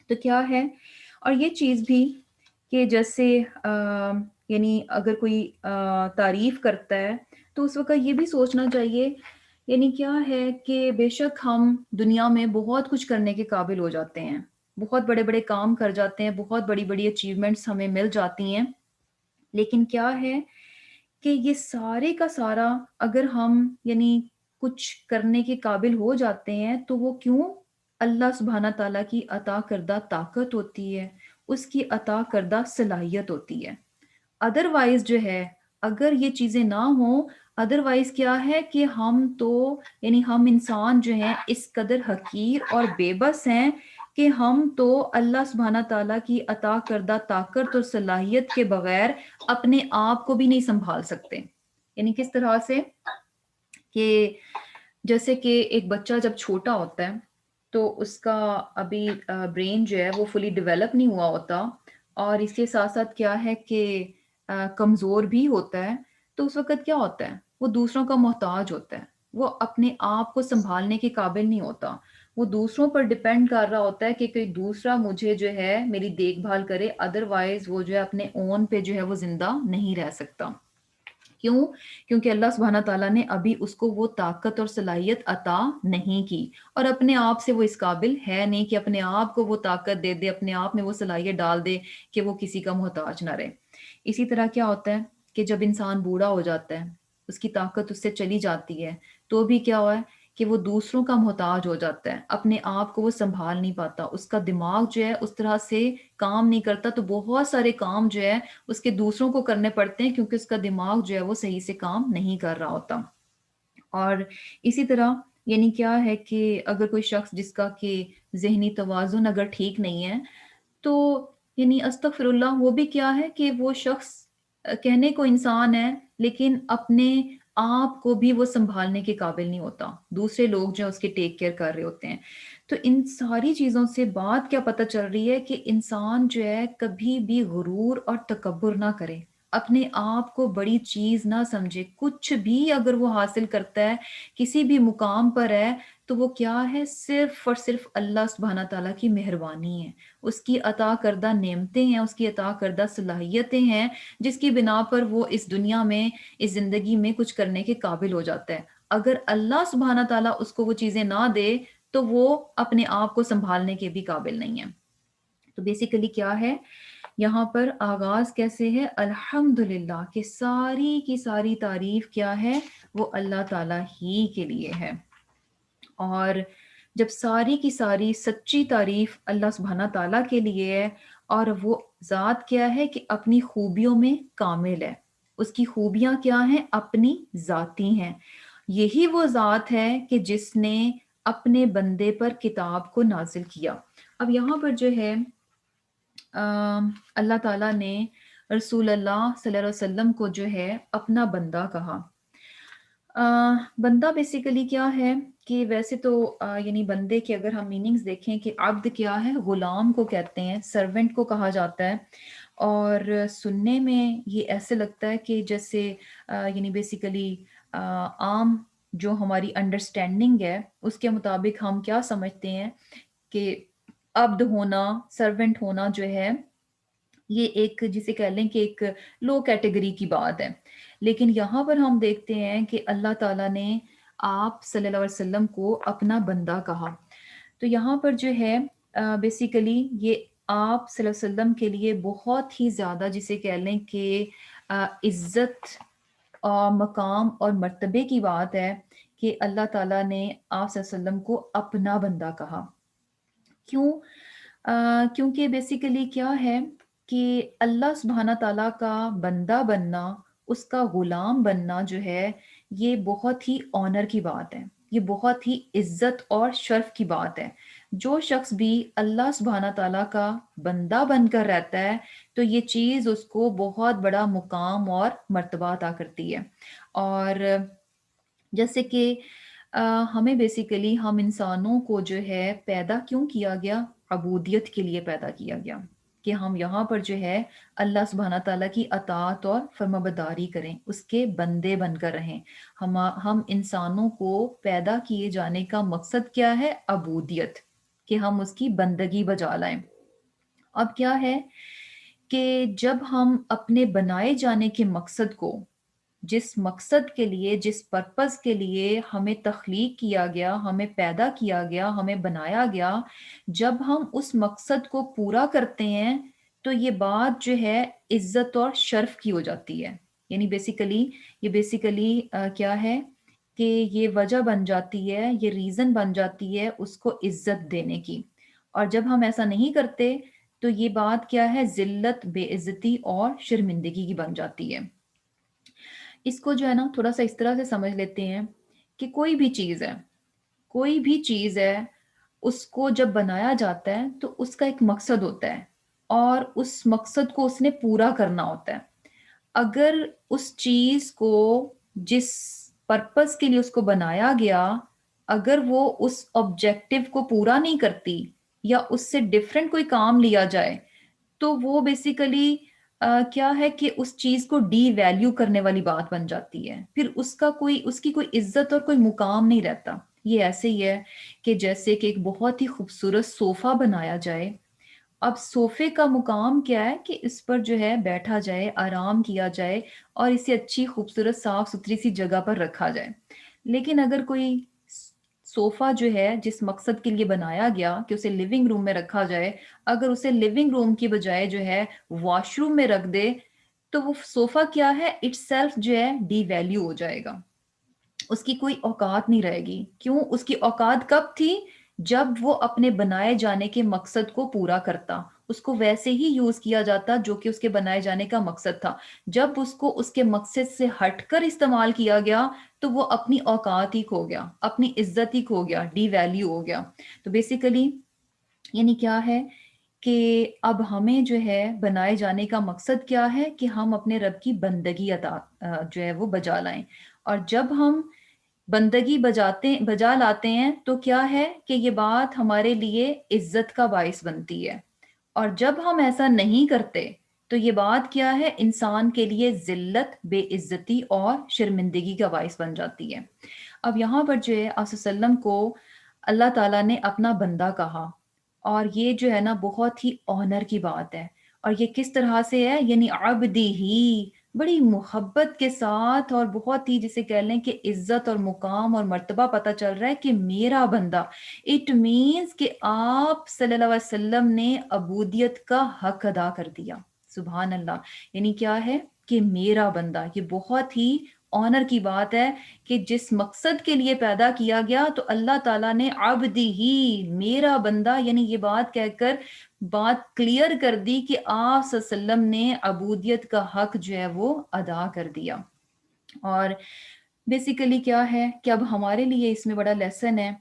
تو کیا ہے، اور یہ چیز بھی کہ جیسے یعنی اگر کوئی تعریف کرتا ہے تو اس وقت یہ بھی سوچنا چاہیے، یعنی کیا ہے کہ بے شک ہم دنیا میں بہت کچھ کرنے کے قابل ہو جاتے ہیں، بہت بڑے بڑے کام کر جاتے ہیں، بہت بڑی بڑی اچیومنٹس ہمیں مل جاتی ہیں، لیکن کیا ہے کہ یہ سارے کا سارا اگر ہم یعنی کچھ کرنے کے قابل ہو جاتے ہیں تو وہ کیوں؟ اللہ سبحانہ تعالیٰ کی عطا کردہ طاقت ہوتی ہے، اس کی عطا کردہ صلاحیت ہوتی ہے۔ ادروائز جو ہے اگر یہ چیزیں نہ ہوں، ادروائز کیا ہے کہ ہم تو یعنی ہم انسان جو ہیں اس قدر حقیر اور بے بس ہیں کہ ہم تو اللہ سبحانہ تعالیٰ کی عطا کردہ طاقت اور صلاحیت کے بغیر اپنے آپ کو بھی نہیں سنبھال سکتے۔ یعنی کس طرح سے کہ جیسے کہ ایک بچہ جب چھوٹا ہوتا ہے تو اس کا ابھی برین جو ہے وہ فلی ڈیولپ نہیں ہوا ہوتا، اور اس کے ساتھ ساتھ کیا ہے کہ کمزور بھی ہوتا ہے، تو اس وقت کیا ہوتا ہے وہ دوسروں کا محتاج ہوتا ہے، وہ اپنے آپ کو سنبھالنے کے قابل نہیں ہوتا، وہ دوسروں پر ڈپینڈ کر رہا ہوتا ہے کہ کوئی دوسرا مجھے جو ہے میری دیکھ بھال کرے، ادروائز وہ جو ہے اپنے اون پہ جو ہے وہ زندہ نہیں رہ سکتا۔ کیوں؟ کیونکہ اللہ سبحانہ تعالیٰ نے ابھی اس کو وہ طاقت اور صلاحیت عطا نہیں کی، اور اپنے آپ سے وہ اس قابل ہے نہیں کہ اپنے آپ کو وہ طاقت دے دے، اپنے آپ میں وہ صلاحیت ڈال دے کہ وہ کسی کا محتاج نہ رہے۔ اسی طرح کیا ہوتا ہے کہ جب انسان بوڑھا ہو جاتا ہے، اس کی طاقت اس سے چلی جاتی ہے، تو بھی کیا ہوا ہے کہ وہ دوسروں کا محتاج ہو جاتا ہے، اپنے آپ کو وہ سنبھال نہیں پاتا، اس کا دماغ جو ہے اس طرح سے کام نہیں کرتا، تو بہت سارے کام جو ہے اس کے دوسروں کو کرنے پڑتے ہیں کیونکہ اس کا دماغ جو ہے وہ صحیح سے کام نہیں کر رہا ہوتا۔ اور اسی طرح یعنی کیا ہے کہ اگر کوئی شخص جس کا کہ ذہنی توازن اگر ٹھیک نہیں ہے، تو یعنی استغفر اللہ، وہ بھی کیا ہے کہ وہ شخص کہنے کو انسان ہے لیکن اپنے آپ کو بھی وہ سنبھالنے کے قابل نہیں ہوتا، دوسرے لوگ جو اس کے ٹیک کیئر کر رہے ہوتے ہیں۔ تو ان ساری چیزوں سے بات کیا پتہ چل رہی ہے کہ انسان جو ہے کبھی بھی غرور اور تکبر نہ کرے، اپنے آپ کو بڑی چیز نہ سمجھے، کچھ بھی اگر وہ حاصل کرتا ہے، کسی بھی مقام پر ہے، تو وہ کیا ہے، صرف اور صرف اللہ سبحانہ تعالیٰ کی مہربانی ہے، اس کی عطا کردہ نعمتیں ہیں، اس کی عطا کردہ صلاحیتیں ہیں، جس کی بنا پر وہ اس دنیا میں، اس زندگی میں کچھ کرنے کے قابل ہو جاتا ہے۔ اگر اللہ سبحانہ تعالیٰ اس کو وہ چیزیں نہ دے تو وہ اپنے آپ کو سنبھالنے کے بھی قابل نہیں ہے۔ تو بیسیکلی کیا ہے، یہاں پر آغاز کیسے ہے، الحمدللہ، کہ ساری کی ساری تعریف کیا ہے، وہ اللہ تعالیٰ ہی کے لیے ہے۔ اور جب ساری کی ساری سچی تعریف اللہ سبحانہ تعالیٰ کے لیے ہے، اور وہ ذات کیا ہے کہ اپنی خوبیوں میں کامل ہے، اس کی خوبیاں کیا ہیں، اپنی ذاتی ہیں، یہی وہ ذات ہے کہ جس نے اپنے بندے پر کتاب کو نازل کیا۔ اب یہاں پر جو ہے اللہ تعالیٰ نے رسول اللہ صلی اللہ علیہ وسلم کو جو ہے اپنا بندہ کہا۔ بندہ بیسیکلی کیا ہے کہ ویسے تو یعنی بندے کے اگر ہم میننگز دیکھیں کہ عبد کیا ہے، غلام کو کہتے ہیں، سرونٹ کو کہا جاتا ہے، اور سننے میں یہ ایسے لگتا ہے کہ جیسے یعنی بیسیکلی عام جو ہماری انڈرسٹینڈنگ ہے اس کے مطابق ہم کیا سمجھتے ہیں کہ عبد ہونا، سرونٹ ہونا جو ہے، یہ ایک جسے کہہ لیں کہ ایک لو کیٹیگری کی بات ہے، لیکن یہاں پر ہم دیکھتے ہیں کہ اللہ تعالیٰ نے آپ صلی اللہ علیہ وسلم کو اپنا بندہ کہا۔ تو یہاں پر جو ہے بیسیکلی یہ آپ صلی اللہ علیہ وسلم کے لیے بہت ہی زیادہ جسے کہہ لیں کہ عزت مقام اور مرتبے کی بات ہے کہ اللہ تعالیٰ نے آپ صلی اللہ علیہ وسلم کو اپنا بندہ کہا۔ کیوں؟ کیونکہ بیسیکلی کیا ہے کہ اللہ سبحانہ تعالیٰ کا بندہ بننا، اس کا غلام بننا جو ہے، یہ بہت ہی آنر کی بات ہے، یہ بہت ہی عزت اور شرف کی بات ہے۔ جو شخص بھی اللہ سبحانہ تعالیٰ کا بندہ بن کر رہتا ہے تو یہ چیز اس کو بہت بڑا مقام اور مرتبہ عطا کرتی ہے۔ اور جیسے کہ ہمیں بیسیکلی ہم انسانوں کو جو ہے پیدا کیوں کیا گیا؟ عبودیت کے لیے پیدا کیا گیا، کہ ہم یہاں پر جو ہے اللہ سبحانہ تعالیٰ کی اطاعت اور فرمانبرداری کریں، اس کے بندے بن کر رہیں۔ ہم انسانوں کو پیدا کیے جانے کا مقصد کیا ہے؟ عبودیت، کہ ہم اس کی بندگی بجا لائیں۔ اب کیا ہے کہ جب ہم اپنے بنائے جانے کے مقصد کو، جس مقصد کے لیے، جس پرپس کے لیے ہمیں تخلیق کیا گیا، ہمیں پیدا کیا گیا، ہمیں بنایا گیا، جب ہم اس مقصد کو پورا کرتے ہیں تو یہ بات جو ہے عزت اور شرف کی ہو جاتی ہے۔ یعنی بیسیکلی کیا ہے کہ یہ وجہ بن جاتی ہے، یہ ریزن بن جاتی ہے اس کو عزت دینے کی۔ اور جب ہم ایسا نہیں کرتے تو یہ بات کیا ہے؟ ذلت، بے عزتی اور شرمندگی کی بن جاتی ہے۔ اس کو جو ہے نا تھوڑا سا اس طرح سے سمجھ لیتے ہیں کہ کوئی بھی چیز ہے، اس کو جب بنایا جاتا ہے تو اس کا ایک مقصد ہوتا ہے، اور اس مقصد کو اس نے پورا کرنا ہوتا ہے۔ اگر اس چیز کو، جس پرپس کے لیے اس کو بنایا گیا، اگر وہ اس آبجیکٹو کو پورا نہیں کرتی یا اس سے ڈیفرنٹ کوئی کام لیا جائے، تو وہ بیسیکلی کیا ہے کہ اس چیز کو ڈی ویلیو کرنے والی بات بن جاتی ہے، پھر اس کی کوئی عزت اور کوئی مقام نہیں رہتا۔ یہ ایسے ہی ہے کہ جیسے کہ ایک بہت ہی خوبصورت صوفہ بنایا جائے، اب صوفے کا مقام کیا ہے کہ اس پر جو ہے بیٹھا جائے، آرام کیا جائے، اور اسے اچھی خوبصورت صاف ستھری سی جگہ پر رکھا جائے۔ لیکن اگر کوئی صوفہ جو ہے جس مقصد کے لیے بنایا گیا کہ اسے لیونگ روم میں رکھا جائے، اگر اسے لیونگ روم کی بجائے جو ہے واش روم میں رکھ دے، تو وہ صوفہ کیا ہے؟ اٹ سیلف جو ہے ڈی ویلیو ہو جائے گا، اس کی کوئی اوقات نہیں رہے گی۔ کیوں؟ اس کی اوقات کب تھی؟ جب وہ اپنے بنائے جانے کے مقصد کو پورا کرتا، اس کو ویسے ہی یوز کیا جاتا جو کہ اس کے بنائے جانے کا مقصد تھا۔ جب اس کو اس کے مقصد سے ہٹ کر استعمال کیا گیا تو وہ اپنی اوقات ہی کھو گیا، اپنی عزت ہی کھو گیا، ڈی ویلیو ہو گیا۔ تو بیسیکلی یعنی کیا ہے کہ اب ہمیں جو ہے بنائے جانے کا مقصد کیا ہے کہ ہم اپنے رب کی بندگی جو ہے وہ بجا لائیں۔ اور جب ہم بندگی بجا لاتے ہیں تو کیا ہے کہ یہ بات ہمارے لیے عزت کا باعث بنتی ہے، اور جب ہم ایسا نہیں کرتے تو یہ بات کیا ہے؟ انسان کے لیے ذلت، بے عزتی اور شرمندگی کا باعث بن جاتی ہے۔ اب یہاں پر جو ہے آپ صلی اللہ علیہ وسلم کو اللہ تعالیٰ نے اپنا بندہ کہا، اور یہ جو ہے نا بہت ہی آنر کی بات ہے۔ اور یہ کس طرح سے ہے؟ یعنی عبدی ہی، بڑی محبت کے ساتھ، اور بہت ہی جسے کہہ لیں کہ عزت اور مقام اور مرتبہ پتہ چل رہا ہے کہ میرا بندہ۔ اٹ مینز کہ آپ صلی اللہ علیہ وسلم نے عبودیت کا حق ادا کر دیا۔ سبحان اللہ! یعنی کیا ہے کہ میرا بندہ، یہ بہت ہی آنر کی بات ہے کہ جس مقصد کے لیے پیدا کیا گیا تو اللہ تعالیٰ نے عبدی ہی، میرا بندہ، یعنی یہ بات کہہ کر بات کلیئر کر دی کہ آپ صلی اللہ علیہ وسلم نے عبودیت کا حق جو ہے وہ ادا کر دیا۔ اور بیسیکلی کیا ہے کہ اب ہمارے لیے اس میں بڑا لیسن ہے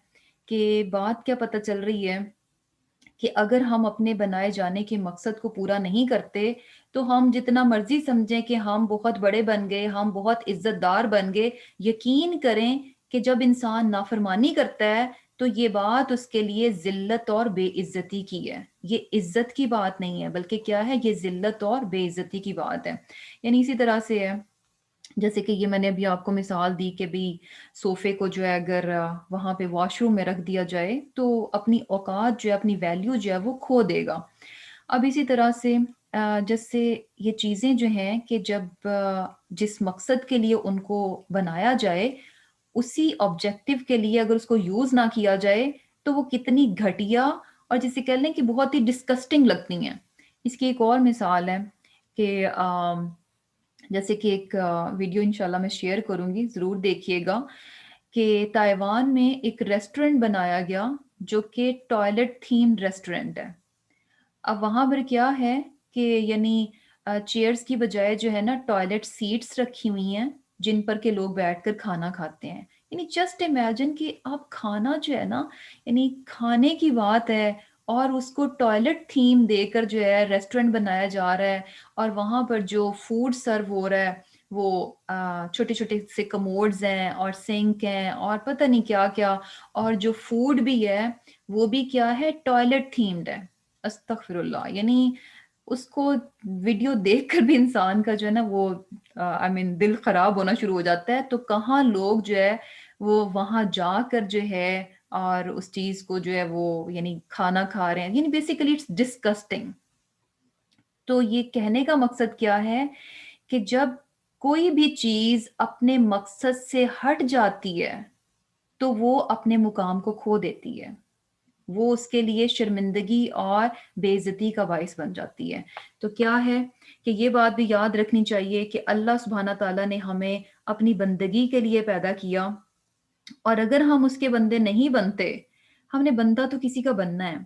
کہ بات کیا پتہ چل رہی ہے کہ اگر ہم اپنے بنائے جانے کے مقصد کو پورا نہیں کرتے تو ہم جتنا مرضی سمجھیں کہ ہم بہت بڑے بن گئے، ہم بہت عزت دار بن گئے، یقین کریں کہ جب انسان نافرمانی کرتا ہے تو یہ بات اس کے لیے ذلت اور بے عزتی کی ہے۔ یہ عزت کی بات نہیں ہے، بلکہ کیا ہے؟ یہ ذلت اور بے عزتی کی بات ہے۔ یعنی اسی طرح سے ہے جیسے کہ یہ میں نے ابھی آپ کو مثال دی کہ بھی صوفے کو جو ہے اگر وہاں پہ واش روم میں رکھ دیا جائے تو اپنی اوقات جو ہے، اپنی ویلیو جو ہے وہ کھو دے گا۔ اب اسی طرح سے جیسے یہ چیزیں جو ہیں کہ جب جس مقصد کے لیے ان کو بنایا جائے، اسی آبجیکٹو کے لیے اگر اس کو یوز نہ کیا جائے تو وہ کتنی گھٹیا اور جسے کہہ لیں کہ بہت ہی ڈسکسٹنگ لگتی ہیں۔ اس کی ایک اور مثال ہے کہ جیسے کہ ایک ویڈیو انشاءاللہ میں شیئر کروں گی، ضرور دیکھیے گا، کہ تائیوان میں ایک ریسٹورنٹ بنایا گیا جو کہ ٹوائلٹ تھیم ریسٹورنٹ ہے۔ اب وہاں پر کیا ہے کہ یعنی چیئرز کی بجائے جو ہے نا ٹوائلٹ سیٹس رکھی ہوئی ہیں جن پر کے لوگ بیٹھ کر کھانا کھاتے ہیں۔ یعنی جسٹ امیجن کہ آپ کھانا جو ہے نا، یعنی کھانے کی بات ہے اور اس کو ٹوائلٹ تھیم دے کر جو ہے ریسٹورنٹ بنایا جا رہا ہے، اور وہاں پر جو فوڈ سرو ہو رہا ہے وہ چھوٹے چھوٹے سے کموڈز ہیں اور سنک ہیں اور پتہ نہیں کیا کیا، اور جو فوڈ بھی ہے وہ بھی کیا ہے، ٹوائلٹ تھیمڈ ہے. استغفر اللہ. یعنی اس کو ویڈیو دیکھ کر بھی انسان کا جو ہے نا وہ دل خراب ہونا شروع ہو جاتا ہے. تو کہاں لوگ جو ہے وہ وہاں جا کر جو ہے اور اس چیز کو جو ہے وہ یعنی کھانا کھا رہے ہیں. یعنی بیسیکلی اٹس ڈسکسٹنگ. تو یہ کہنے کا مقصد کیا ہے کہ جب کوئی بھی چیز اپنے مقصد سے ہٹ جاتی ہے تو وہ اپنے مقام کو کھو دیتی ہے، وہ اس کے لیے شرمندگی اور بے عزتی کا باعث بن جاتی ہے. تو کیا ہے کہ یہ بات بھی یاد رکھنی چاہیے کہ اللہ سبحانہ تعالیٰ نے ہمیں اپنی بندگی کے لیے پیدا کیا، اور اگر ہم اس کے بندے نہیں بنتے، ہم نے بندہ تو کسی کا بننا ہے،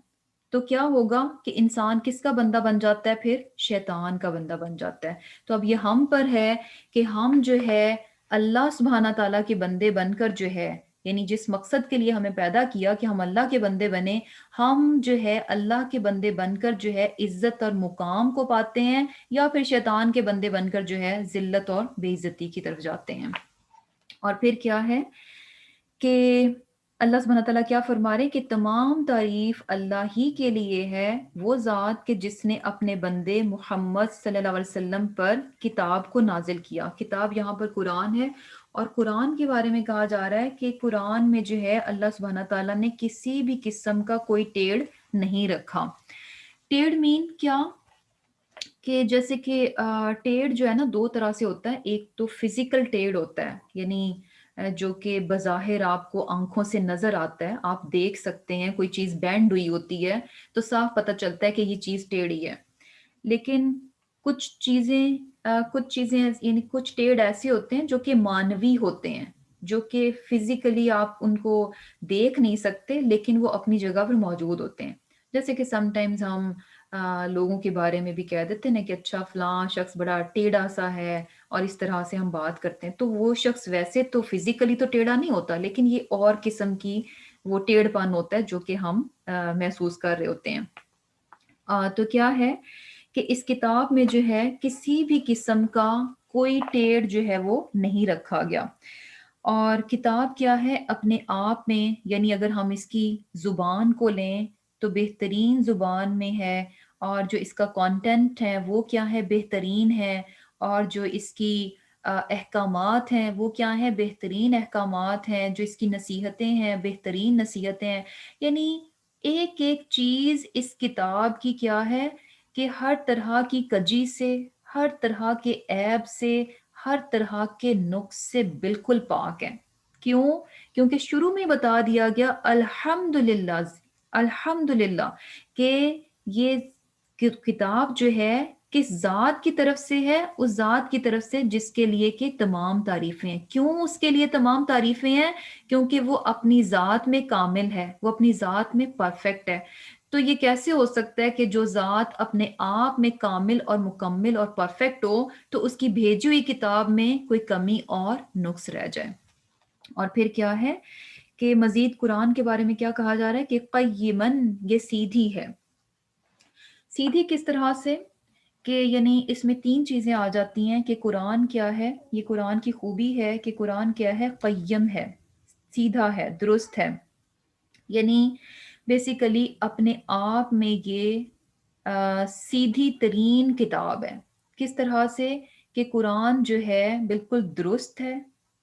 تو کیا ہوگا کہ انسان کس کا بندہ بن جاتا ہے؟ پھر شیطان کا بندہ بن جاتا ہے. تو اب یہ ہم پر ہے کہ ہم جو ہے اللہ سبحانہ تعالیٰ کے بندے بن کر جو ہے، یعنی جس مقصد کے لیے ہمیں پیدا کیا کہ ہم اللہ کے بندے بنے، ہم جو ہے اللہ کے بندے بن کر جو ہے عزت اور مقام کو پاتے ہیں، یا پھر شیطان کے بندے بن کر جو ہے ذلت اور بے عزتی کی طرف جاتے ہیں. اور پھر کیا ہے کہ اللہ سبحانہ تعالیٰ کیا فرما رہے ہیں کہ تمام تعریف اللہ ہی کے لیے ہے، وہ ذات کہ جس نے اپنے بندے محمد صلی اللہ علیہ وسلم پر کتاب کو نازل کیا. کتاب یہاں پر قرآن ہے، اور قرآن کے بارے میں کہا جا رہا ہے کہ قرآن میں جو ہے اللہ سبحانہ تعالیٰ نے کسی بھی قسم کا کوئی ٹیڑھ نہیں رکھا. ٹیڑھ مین کیا کہ جیسے کہ ٹیڑھ جو ہے نا دو طرح سے ہوتا ہے. ایک تو فزیکل ٹیڑھ ہوتا ہے، یعنی جو کہ بظاہر آپ کو آنکھوں سے نظر آتا ہے، آپ دیکھ سکتے ہیں کوئی چیز بینڈ ہوئی ہوتی ہے تو صاف پتہ چلتا ہے کہ یہ چیز ٹیڑھی ہے. لیکن کچھ چیزیں یعنی کچھ ٹیڑھ ایسے ہوتے ہیں جو کہ مانوی ہوتے ہیں، جو کہ فزیکلی آپ ان کو دیکھ نہیں سکتے لیکن وہ اپنی جگہ پر موجود ہوتے ہیں. جیسے کہ سم ٹائمز ہم لوگوں کے بارے میں بھی کہہ دیتے ہیں کہ اچھا فلاں شخص بڑا ٹیڑھا سا ہے، اور اس طرح سے ہم بات کرتے ہیں. تو وہ شخص ویسے تو فزیکلی تو ٹیڑھا نہیں ہوتا، لیکن یہ اور قسم کی وہ ٹیڑھ پن ہوتا ہے جو کہ ہم محسوس کر رہے ہوتے ہیں. تو کیا ہے کہ اس کتاب میں جو ہے کسی بھی قسم کا کوئی ٹیڑھ جو ہے وہ نہیں رکھا گیا. اور کتاب کیا ہے اپنے آپ میں، یعنی اگر ہم اس کی زبان کو لیں تو بہترین زبان میں ہے، اور جو اس کا کانٹینٹ ہے وہ کیا ہے، بہترین ہے. اور جو اس کی احکامات ہیں وہ کیا ہیں، بہترین احکامات ہیں. جو اس کی نصیحتیں ہیں بہترین نصیحتیں ہیں. یعنی ایک ایک چیز اس کتاب کی کیا ہے کہ ہر طرح کی کجی سے، ہر طرح کے عیب سے، ہر طرح کے نقص سے بالکل پاک ہے. کیوں؟ کیونکہ شروع میں بتا دیا گیا الحمدللہ، الحمدللہ کہ یہ کتاب جو ہے کس ذات کی طرف سے ہے، اس ذات کی طرف سے جس کے لیے کہ تمام تعریفیں ہیں. کیوں اس کے لیے تمام تعریفیں ہیں؟ کیونکہ وہ اپنی ذات میں کامل ہے، وہ اپنی ذات میں پرفیکٹ ہے. تو یہ کیسے ہو سکتا ہے کہ جو ذات اپنے آپ میں کامل اور مکمل اور پرفیکٹ ہو تو اس کی بھیجی ہوئی کتاب میں کوئی کمی اور نقص رہ جائے؟ اور پھر کیا ہے کہ مزید قرآن کے بارے میں کیا کہا جا رہا ہے کہ قیمن، یہ سیدھی ہے. سیدھی کس طرح سے کہ یعنی اس میں تین چیزیں آ جاتی ہیں کہ قرآن کیا ہے. یہ قرآن کی خوبی ہے کہ قرآن کیا ہے، قیم ہے، سیدھا ہے، درست ہے. یعنی بیسیکلی اپنے آپ میں یہ سیدھی ترین کتاب ہے. کس طرح سے کہ قرآن جو ہے بالکل درست ہے،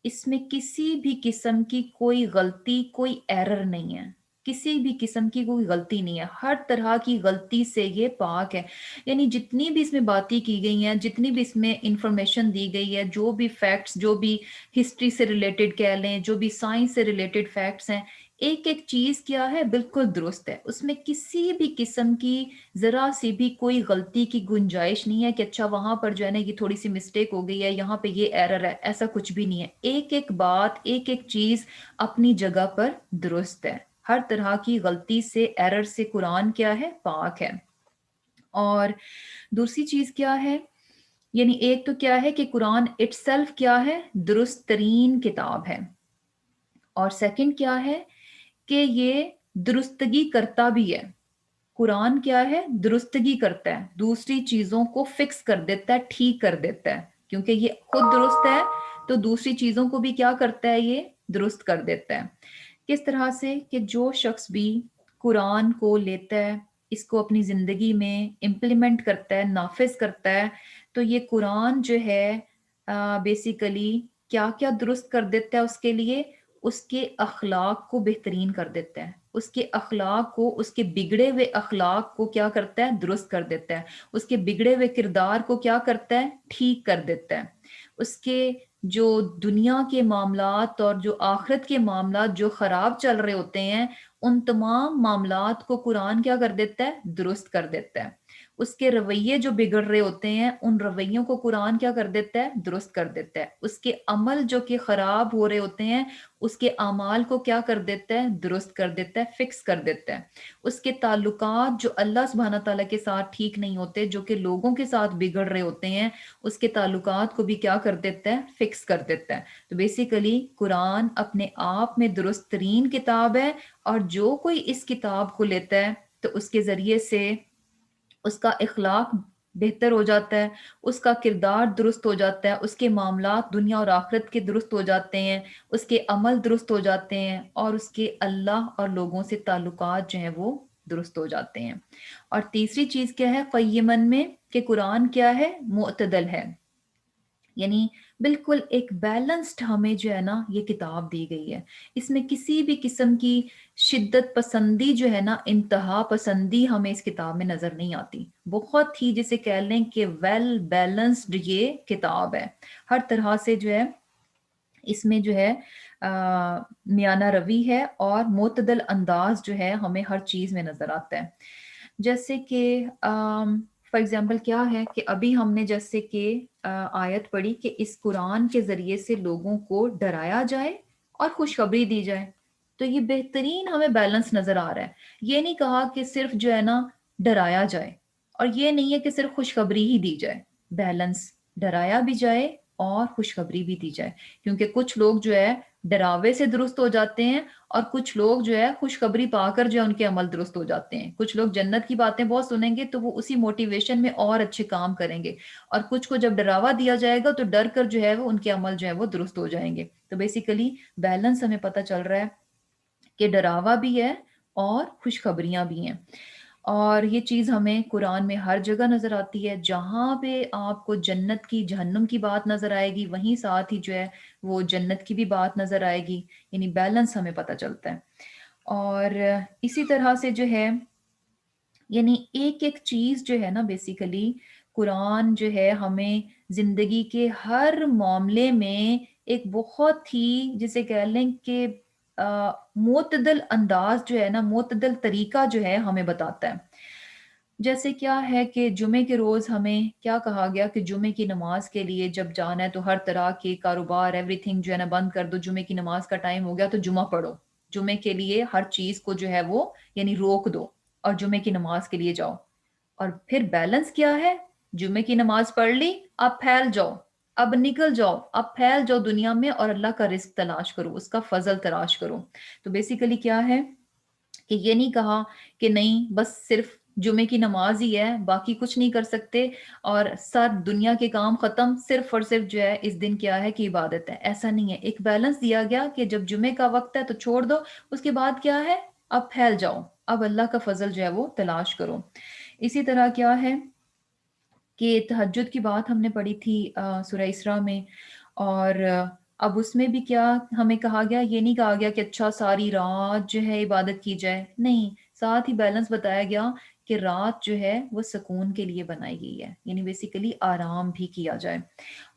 اس میں کسی بھی قسم کی کوئی غلطی، کوئی ایرر نہیں ہے، کسی بھی قسم کی کوئی غلطی نہیں ہے، ہر طرح کی غلطی سے یہ پاک ہے. یعنی جتنی بھی اس میں باتیں کی گئی ہیں، جتنی بھی اس میں انفارمیشن دی گئی ہے، جو بھی فیکٹس، جو بھی ہسٹری سے ریلیٹڈ کہہ لیں، جو بھی سائنس سے ریلیٹڈ فیکٹس ہیں، ایک ایک چیز کیا ہے، بالکل درست ہے. اس میں کسی بھی قسم کی ذرا سی بھی کوئی غلطی کی گنجائش نہیں ہے کہ اچھا وہاں پر جو ہے نا یہ تھوڑی سی مسٹیک ہو گئی ہے، یہاں پہ یہ ایرر ہے. ایسا کچھ بھی نہیں ہے. ایک ایک بات، ایک ایک چیز اپنی جگہ پر درست ہے. ہر طرح کی غلطی سے، ایرر سے قرآن کیا ہے، پاک ہے. اور دوسری چیز کیا ہے، یعنی ایک تو کیا ہے کہ قرآن اٹ سیلف کیا ہے، درست ترین کتاب ہے. اور سیکنڈ کیا ہے کہ یہ درستگی کرتا بھی ہے. قرآن کیا ہے، درستگی کرتا ہے، دوسری چیزوں کو فکس کر دیتا ہے، ٹھیک کر دیتا ہے. کیونکہ یہ خود درست ہے تو دوسری چیزوں کو بھی کیا کرتا ہے، یہ درست کر دیتا ہے۔ کس طرح سے کہ جو شخص بھی قرآن کو لیتا ہے، اس کو اپنی زندگی میں امپلیمنٹ کرتا ہے، نافذ کرتا ہے، تو یہ قرآن جو ہے بیسیکلی کیا کیا درست کر دیتا ہے اس کے لیے، اس کے اخلاق کو بہترین کر دیتا ہے، اس کے اخلاق کو، اس کے بگڑے ہوئے اخلاق کو کیا کرتا ہے، درست کر دیتا ہے، اس کے بگڑے ہوئے کردار کو کیا کرتا ہے، ٹھیک کر دیتا ہے، اس کے جو دنیا کے معاملات اور جو آخرت کے معاملات جو خراب چل رہے ہوتے ہیں، ان تمام معاملات کو قرآن کیا کر دیتا ہے، درست کر دیتا ہے، اس کے رویے جو بگڑ رہے ہوتے ہیں ان رویوں کو قرآن کیا کر دیتا ہے، درست کر دیتا ہے، اس کے عمل جو کہ خراب ہو رہے ہوتے ہیں اس کے اعمال کو کیا کر دیتا ہے، درست کر دیتا ہے، فکس کر دیتا ہے، اس کے تعلقات جو اللہ سبحانہ تعالیٰ کے ساتھ ٹھیک نہیں ہوتے، جو کہ لوگوں کے ساتھ بگڑ رہے ہوتے ہیں، اس کے تعلقات کو بھی کیا کر دیتا ہے، فکس کر دیتا ہے۔ تو بیسیکلی قرآن اپنے آپ میں درست ترین کتاب ہے، اور جو کوئی اس کتاب کو لیتا ہے تو اس کے ذریعے سے اس کا اخلاق بہتر ہو جاتا ہے، اس کا کردار درست ہو جاتا ہے، اس کے معاملات دنیا اور آخرت کے درست ہو جاتے ہیں، اس کے عمل درست ہو جاتے ہیں، اور اس کے اللہ اور لوگوں سے تعلقات جو ہیں وہ درست ہو جاتے ہیں۔ اور تیسری چیز کیا ہے قیمن میں، کہ قرآن کیا ہے، معتدل ہے، یعنی بالکل ایک بیلنسڈ ہمیں جو ہے نا یہ کتاب دی گئی ہے۔ اس میں کسی بھی قسم کی شدت پسندی جو ہے نا، انتہا پسندی ہمیں اس کتاب میں نظر نہیں آتی۔ بہت ہی جسے کہہ لیں کہ ویل بیلنسڈ یہ کتاب ہے، ہر طرح سے جو ہے اس میں جو ہے میانہ روی ہے، اور معتدل انداز جو ہے ہمیں ہر چیز میں نظر آتا ہے۔ جیسے کہ فار ایگزامپل کیا ہے کہ ابھی ہم نے جیسے کہ آیت پڑھی کہ اس قرآن کے ذریعے سے لوگوں کو ڈرایا جائے اور خوشخبری دی جائے، تو یہ بہترین ہمیں بیلنس نظر آ رہا ہے۔ یہ نہیں کہا کہ صرف جو ہے نا ڈرایا جائے، اور یہ نہیں ہے کہ صرف خوشخبری ہی دی جائے، بیلنس، ڈرایا بھی جائے اور خوشخبری بھی دی جائے، کیونکہ کچھ لوگ جو ہے ڈراوے سے درست ہو جاتے ہیں، اور کچھ لوگ جو ہے خوشخبری پا کر جو ہے ان کے عمل درست ہو جاتے ہیں۔ کچھ لوگ جنت کی باتیں بہت سنیں گے تو وہ اسی موٹیویشن میں اور اچھے کام کریں گے، اور کچھ کو جب ڈراوا دیا جائے گا تو ڈر کر جو ہے وہ ان کے عمل جو ہے وہ درست ہو جائیں گے۔ تو بیسیکلی بیلنس ہمیں پتہ چل رہا ہے کہ ڈراوا بھی ہے اور خوشخبریاں بھی ہیں، اور یہ چیز ہمیں قرآن میں ہر جگہ نظر آتی ہے۔ جہاں پہ آپ کو جنت کی، جہنم کی بات نظر آئے گی، وہیں ساتھ ہی جو ہے وہ جنت کی بھی بات نظر آئے گی، یعنی بیلنس ہمیں پتہ چلتا ہے۔ اور اسی طرح سے جو ہے یعنی ایک ایک چیز جو ہے نا بیسیکلی قرآن جو ہے ہمیں زندگی کے ہر معاملے میں ایک بہت ہی جسے کہہ لیں کہ معتدل انداز جو ہے نا، معتدل طریقہ جو ہے ہمیں بتاتا ہے۔ جیسے کیا ہے کہ جمعے کے روز ہمیں کیا کہا گیا کہ جمعے کی نماز کے لیے جب جانا ہے تو ہر طرح کے کاروبار ایوری تھنگ جو ہے نا بند کر دو، جمعے کی نماز کا ٹائم ہو گیا تو جمعہ پڑھو، جمعے کے لیے ہر چیز کو جو ہے وہ یعنی روک دو اور جمعے کی نماز کے لیے جاؤ۔ اور پھر بیلنس کیا ہے، جمعے کی نماز پڑھ لی، اب پھیل جاؤ، اب نکل جاؤ، اب پھیل جاؤ دنیا میں، اور اللہ کا رزق تلاش کرو، اس کا فضل تلاش کرو۔ تو بیسیکلی کیا ہے کہ یہ نہیں کہا کہ نہیں بس صرف جمعے کی نماز ہی ہے، باقی کچھ نہیں کر سکتے، اور سب دنیا کے کام ختم، صرف اور صرف جو ہے اس دن کیا ہے کہ عبادت ہے۔ ایسا نہیں ہے، ایک بیلنس دیا گیا کہ جب جمعے کا وقت ہے تو چھوڑ دو، اس کے بعد کیا ہے، اب پھیل جاؤ، اب اللہ کا فضل جو ہے وہ تلاش کرو۔ اسی طرح کیا ہے کہ تہجد کی بات ہم نے پڑھی تھی سورہ اسراء میں، اور اب اس میں بھی کیا ہمیں کہا گیا، یہ نہیں کہا گیا کہ اچھا ساری رات جو ہے عبادت کی جائے، نہیں، ساتھ ہی بیلنس بتایا گیا کہ رات جو ہے وہ سکون کے لیے بنائی گئی ہے، یعنی بیسیکلی آرام بھی کیا جائے۔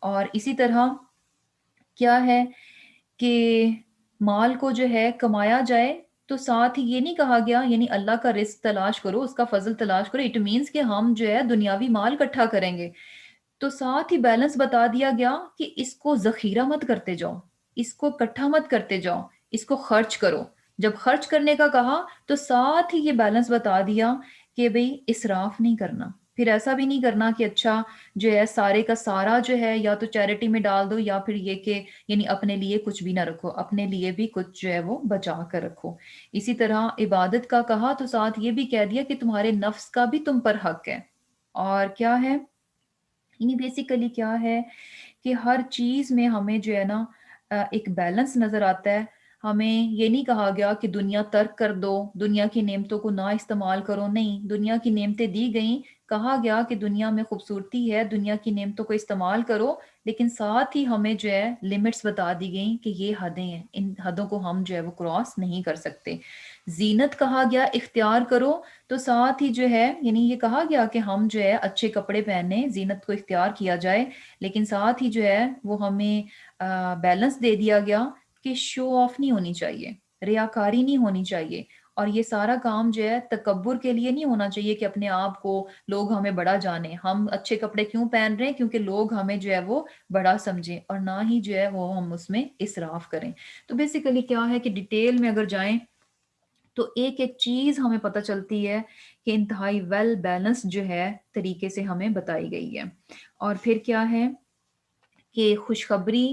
اور اسی طرح کیا ہے کہ مال کو جو ہے کمایا جائے تو ساتھ ہی یہ نہیں کہا گیا یعنی اللہ کا رزق تلاش کرو، اس کا فضل تلاش کرو، اٹ مینس کہ ہم جو ہے دنیاوی مال اکٹھا کریں گے، تو ساتھ ہی بیلنس بتا دیا گیا کہ اس کو ذخیرہ مت کرتے جاؤ، اس کو اکٹھا مت کرتے جاؤ، اس کو خرچ کرو۔ جب خرچ کرنے کا کہا تو ساتھ ہی یہ بیلنس بتا دیا کہ بھئی اسراف نہیں کرنا، پھر ایسا بھی نہیں کرنا کہ اچھا جو ہے سارے کا سارا جو ہے یا تو چیریٹی میں ڈال دو، یا پھر یہ کہ یعنی اپنے لیے کچھ بھی نہ رکھو، اپنے لیے بھی کچھ جو ہے وہ بچا کر رکھو۔ اسی طرح عبادت کا کہا تو ساتھ یہ بھی کہہ دیا کہ تمہارے نفس کا بھی تم پر حق ہے۔ اور کیا ہے، یعنی بیسیکلی کیا ہے کہ ہر چیز میں ہمیں جو ہے نا ایک بیلنس نظر آتا ہے. ہمیں یہ نہیں کہا گیا کہ دنیا ترک کر دو، دنیا کی نعمتوں کو نہ استعمال کرو، نہیں، دنیا کی نعمتیں دی گئیں. کہا گیا کہ دنیا میں خوبصورتی ہے، دنیا کی نعمتوں کو استعمال کرو، لیکن ساتھ ہی ہمیں جو ہے لمٹس بتا دی گئیں کہ یہ حدیں ہیں، ان حدوں کو ہم جو ہے وہ کراس نہیں کر سکتے. زینت کہا گیا اختیار کرو، تو ساتھ ہی جو ہے یعنی یہ کہا گیا کہ ہم جو ہے اچھے کپڑے پہنے، زینت کو اختیار کیا جائے، لیکن ساتھ ہی جو ہے وہ ہمیں بیلنس دے دیا گیا کہ شو آف نہیں ہونی چاہیے، ریاکاری نہیں ہونی چاہیے. اور یہ سارا کام جو ہے تکبر کے لیے نہیں ہونا چاہیے کہ اپنے آپ کو لوگ ہمیں بڑا جانیں. ہم اچھے کپڑے کیوں پہن رہے ہیں؟ کیونکہ لوگ ہمیں جو ہے وہ بڑا سمجھیں، اور نہ ہی جو ہے وہ ہم اس میں اسراف کریں. تو بیسیکلی کیا ہے کہ ڈیٹیل میں اگر جائیں تو ایک ایک چیز ہمیں پتہ چلتی ہے کہ انتہائی ویل بیلنس جو ہے طریقے سے ہمیں بتائی گئی ہے. اور پھر کیا ہے کہ خوشخبری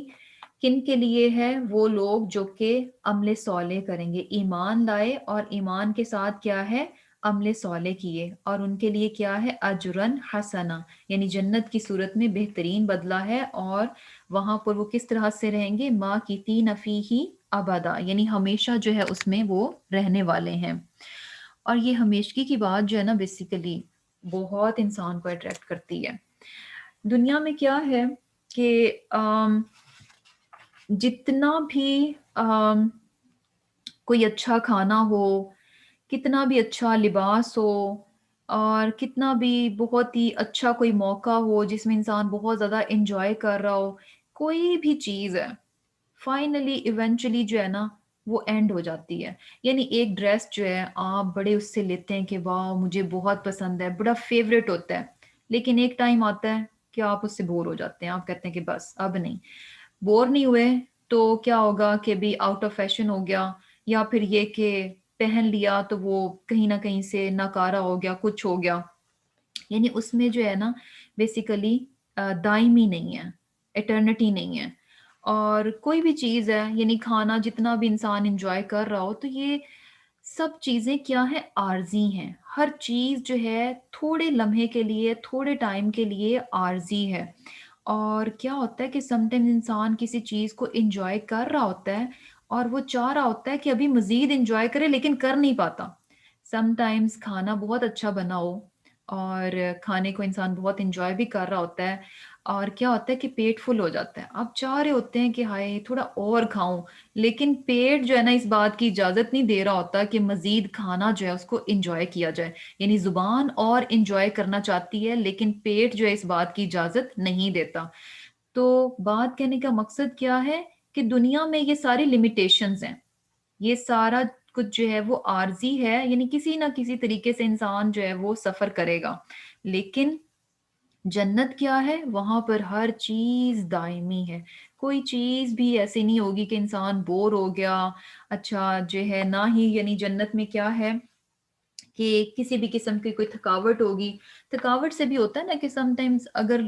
کن کے لیے ہے؟ وہ لوگ جو کہ عمل صالح کریں گے، ایمان لائے اور ایمان کے ساتھ کیا ہے؟ عمل صالح کیے، اور ان کے لیے کیا ہے؟ اجرن حسنا، یعنی جنت کی صورت میں بہترین بدلہ ہے. اور وہاں پر وہ کس طرح سے رہیں گے؟ ما کی تین فیہ ابدا، یعنی ہمیشہ جو ہے اس میں وہ رہنے والے ہیں. اور یہ ہمیشگی کی بات جو ہے نا بیسیکلی بہت انسان کو اٹریکٹ کرتی ہے. دنیا میں کیا ہے کہ جتنا بھی کوئی اچھا کھانا ہو، کتنا بھی اچھا لباس ہو، اور کتنا بھی بہت ہی اچھا کوئی موقع ہو جس میں انسان بہت زیادہ انجوائے کر رہا ہو، کوئی بھی چیز ہے فائنلی ایونچولی جو ہے نا وہ اینڈ ہو جاتی ہے. یعنی ایک ڈریس جو ہے آپ بڑے اس سے لیتے ہیں کہ واہ مجھے بہت پسند ہے، بڑا فیوریٹ ہوتا ہے، لیکن ایک ٹائم آتا ہے کہ آپ اس سے بور ہو جاتے ہیں، آپ کہتے ہیں کہ بس اب نہیں. بور نہیں ہوئے تو کیا ہوگا کہ بھی آؤٹ آف فیشن ہو گیا، یا پھر یہ کہ پہن لیا تو وہ کہیں نہ کہیں سے ناکارہ ہو گیا، کچھ ہو گیا. یعنی اس میں جو ہے نا بیسیکلی دائمی نہیں ہے، ایٹرنٹی نہیں ہے. اور کوئی بھی چیز ہے، یعنی کھانا جتنا بھی انسان انجوائے کر رہا ہو، تو یہ سب چیزیں کیا ہیں؟ عارضی ہیں. ہر چیز جو ہے تھوڑے لمحے کے لیے، تھوڑے ٹائم کے لیے عارضی ہے. اور کیا ہوتا ہے کہ سم ٹائم انسان کسی چیز کو انجوائے کر رہا ہوتا ہے اور وہ چاہ رہا ہوتا ہے کہ ابھی مزید انجوائے کرے، لیکن کر نہیں پاتا. سم ٹائمز کھانا بہت اچھا بنا ہو اور کھانے کو انسان بہت انجوائے بھی کر رہا ہوتا ہے، اور کیا ہوتا ہے کہ پیٹ فل ہو جاتا ہے، آپ چاہ رہے ہوتے ہیں کہ ہائے تھوڑا اور کھاؤں، لیکن پیٹ جو ہے نا اس بات کی اجازت نہیں دے رہا ہوتا کہ مزید کھانا جو ہے اس کو انجوائے کیا جائے. یعنی زبان اور انجوائے کرنا چاہتی ہے، لیکن پیٹ جو ہے اس بات کی اجازت نہیں دیتا. تو بات کہنے کا مقصد کیا ہے کہ دنیا میں یہ ساری لمیٹیشنز ہیں، یہ سارا کچھ جو ہے وہ عارضی ہے، یعنی کسی نہ کسی طریقے سے انسان جو ہے وہ سفر کرے گا. لیکن جنت کیا ہے؟ وہاں پر ہر چیز دائمی ہے، کوئی چیز بھی ایسی نہیں ہوگی کہ انسان بور ہو گیا. اچھا جو ہے نہ ہی یعنی جنت میں کیا ہے کہ کسی بھی قسم کی کوئی تھکاوٹ ہوگی. تھکاوٹ سے بھی ہوتا ہے نا کہ سم ٹائمز اگر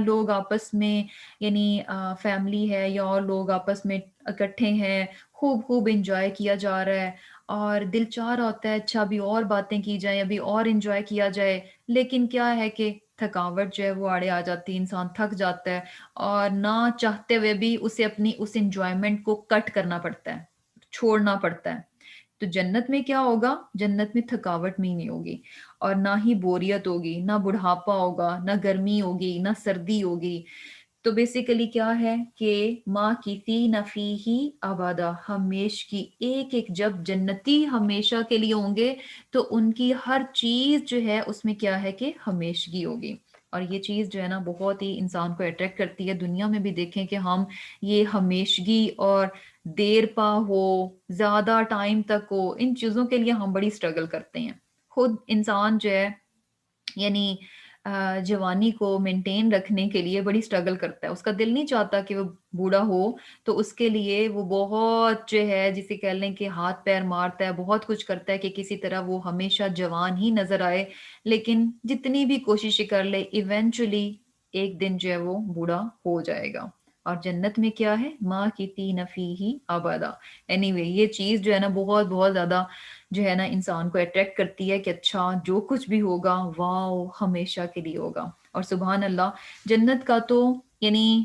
لوگ آپس میں یعنی فیملی ہے یا اور لوگ آپس میں اکٹھے ہیں، خوب خوب انجوائے کیا جا رہا ہے، اور دل چاہ رہا ہوتا ہے اچھا ابھی اور باتیں کی جائیں، ابھی اور انجوائے کیا جائے، لیکن کیا ہے کہ تھکاوٹ جو ہے وہ آڑے آ جاتی ہے، انسان تھک جاتا ہے، اور نہ چاہتے ہوئے بھی اسے اپنی اس انجوائمنٹ کو کٹ کرنا پڑتا ہے، چھوڑنا پڑتا ہے. تو جنت میں کیا ہوگا؟ جنت میں تھکاوٹ میں ہی نہیں ہوگی، اور نہ ہی بوریت ہوگی، نہ بڑھاپا ہوگا، نہ گرمی ہوگی، نہ سردی ہوگی. تو بیسیکلی کیا ہے کہ ماں کی تی نفی ہی آبادہ، ہمیش کی ایک ایک، جب جنتی ہمیشہ کے لیے ہوں گے تو ان کی ہر چیز جو ہے اس میں کیا ہے کہ ہمیشگی ہوگی. اور یہ چیز جو ہے نا بہت ہی انسان کو اٹریکٹ کرتی ہے. دنیا میں بھی دیکھیں کہ ہم یہ ہمیشگی اور دیر پا ہو، زیادہ ٹائم تک ہو، ان چیزوں کے لیے ہم بڑی سٹرگل کرتے ہیں. خود انسان جو ہے یعنی جوانی کو مینٹین رکھنے کے لیے بڑی سٹرگل کرتا ہے، اس کا دل نہیں چاہتا کہ وہ بوڑھا ہو، تو اس کے لیے وہ بہت جو ہے جسے کہہ لیں کہ ہاتھ پیر مارتا ہے، بہت کچھ کرتا ہے کہ کسی طرح وہ ہمیشہ جوان ہی نظر آئے. لیکن جتنی بھی کوشش کر لے ایونچولی ایک دن جو ہے وہ بوڑھا ہو جائے گا. اور جنت میں کیا ہے؟ ماں کی تی نفی ہی آبادا. اینی وے یہ چیز جو ہے نا بہت بہت زیادہ جو ہے نا انسان کو اٹریکٹ کرتی ہے کہ اچھا جو کچھ بھی ہوگا واو ہمیشہ کے لیے ہوگا. اور سبحان اللہ جنت کا تو یعنی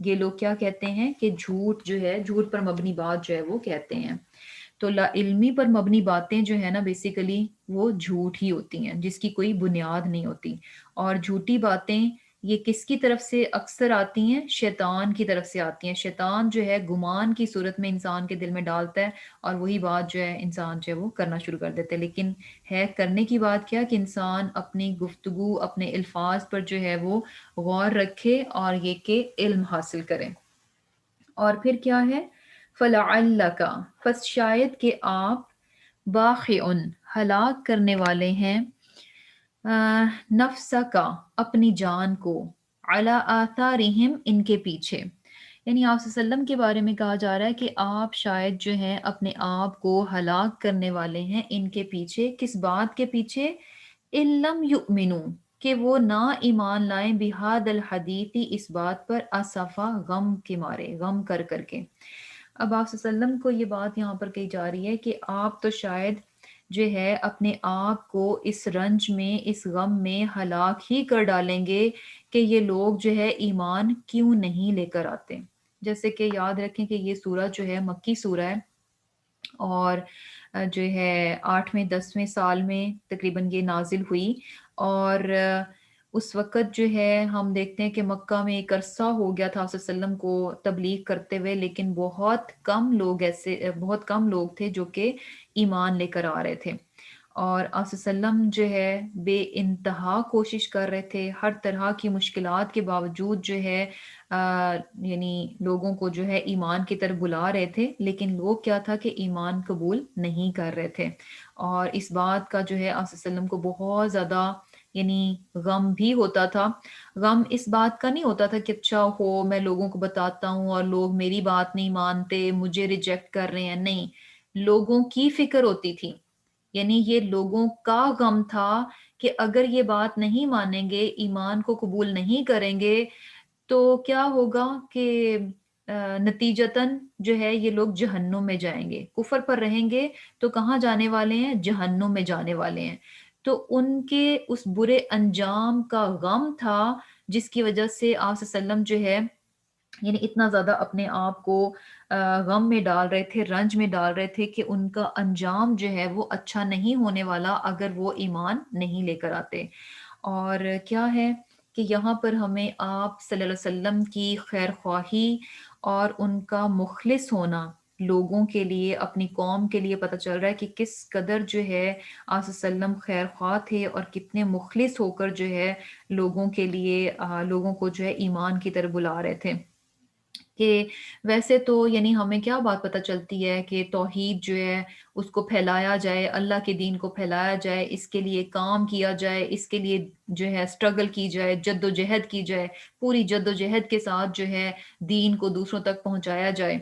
یہ لوگ کیا کہتے ہیں کہ جھوٹ جو ہے، جھوٹ پر مبنی بات جو ہے وہ کہتے ہیں. تو لا علمی پر مبنی باتیں جو ہے نا بیسیکلی وہ جھوٹ ہی ہوتی ہیں، جس کی کوئی بنیاد نہیں ہوتی. اور جھوٹی باتیں یہ کس کی طرف سے اکثر آتی ہیں؟ شیطان کی طرف سے آتی ہیں. شیطان جو ہے گمان کی صورت میں انسان کے دل میں ڈالتا ہے، اور وہی بات جو ہے انسان جو ہے وہ کرنا شروع کر دیتا ہے. لیکن ہے کرنے کی بات کیا کہ انسان اپنی گفتگو، اپنے الفاظ پر جو ہے وہ غور رکھے اور یہ کہ علم حاصل کرے. اور پھر کیا ہے؟ فَلَعَلَّكَ، پس شاید کہ آپ باخعن ہلاک کرنے والے ہیں، نفس کا اپنی جان کو، علی آثارہم ان کے پیچھے. یعنی آپ صلی اللہ علیہ وسلم کے بارے میں کہا جا رہا ہے کہ آپ شاید جو ہیں اپنے آپ کو ہلاک کرنے والے ہیں ان کے پیچھے. کس بات کے پیچھے؟ اِلَّمْ يُؤْمِنُوا، کہ وہ نہ ایمان لائیں، بِهَادَ الْحَدِيثِ اس بات پر، اسفا غم کے مارے، غم کر کر کے. اب آپ صلی اللہ علیہ وسلم کو یہ بات یہاں پر کہی جا رہی ہے کہ آپ تو شاید جو ہے اپنے آپ کو اس رنج میں، اس غم میں ہلاک ہی کر ڈالیں گے کہ یہ لوگ جو ہے ایمان کیوں نہیں لے کر آتے. جیسے کہ یاد رکھیں کہ یہ سورہ جو ہے مکی سورہ ہے، اور جو ہے 8ویں 10ویں سال میں تقریباً یہ نازل ہوئی. اور اس وقت جو ہے ہم دیکھتے ہیں کہ مکہ میں ایک عرصہ ہو گیا تھا صلی اللہ علیہ وسلم کو تبلیغ کرتے ہوئے، لیکن بہت کم لوگ بہت کم لوگ تھے جو کہ ایمان لے کر آ رہے تھے. اور آپ صلی اللہ علیہ وسلم جو ہے بے انتہا کوشش کر رہے تھے، ہر طرح کی مشکلات کے باوجود جو ہے یعنی لوگوں کو جو ہے ایمان کی طرف بلا رہے تھے، لیکن لوگ کیا تھا کہ ایمان قبول نہیں کر رہے تھے. اور اس بات کا جو ہے آپ صلی اللہ علیہ وسلم کو بہت زیادہ یعنی غم بھی ہوتا تھا. غم اس بات کا نہیں ہوتا تھا کہ اچھا ہو میں لوگوں کو بتاتا ہوں اور لوگ میری بات نہیں مانتے، مجھے ریجیکٹ کر رہے ہیں. نہیں، لوگوں کی فکر ہوتی تھی. یعنی یہ لوگوں کا غم تھا کہ اگر یہ بات نہیں مانیں گے، ایمان کو قبول نہیں کریں گے، تو کیا ہوگا کہ نتیجتاً جو ہے یہ لوگ جہنم میں جائیں گے. کفر پر رہیں گے تو کہاں جانے والے ہیں؟ جہنم میں جانے والے ہیں. تو ان کے اس برے انجام کا غم تھا، جس کی وجہ سے آپ صلی اللہ علیہ وسلم جو ہے یعنی اتنا زیادہ اپنے آپ کو غم میں ڈال رہے تھے، رنج میں ڈال رہے تھے کہ ان کا انجام جو ہے وہ اچھا نہیں ہونے والا اگر وہ ایمان نہیں لے کر آتے. اور کیا ہے کہ یہاں پر ہمیں آپ صلی اللہ علیہ وسلم کی خیر خواہی اور ان کا مخلص ہونا لوگوں کے لیے، اپنی قوم کے لیے پتہ چل رہا ہے کہ کس قدر جو ہے آپ صلی اللہ علیہ وسلم خیر خواہ تھے اور کتنے مخلص ہو کر جو ہے لوگوں کے لیے لوگوں کو جو ہے ایمان کی طرف بلا رہے تھے. کہ ویسے تو یعنی ہمیں کیا بات پتہ چلتی ہے کہ توحید جو ہے اس کو پھیلایا جائے، اللہ کے دین کو پھیلایا جائے، اس کے لیے کام کیا جائے، اس کے لیے جو ہے اسٹرگل کی جائے، جد و جہد کی جائے، پوری جد و جہد کے ساتھ جو ہے دین کو دوسروں تک پہنچایا جائے.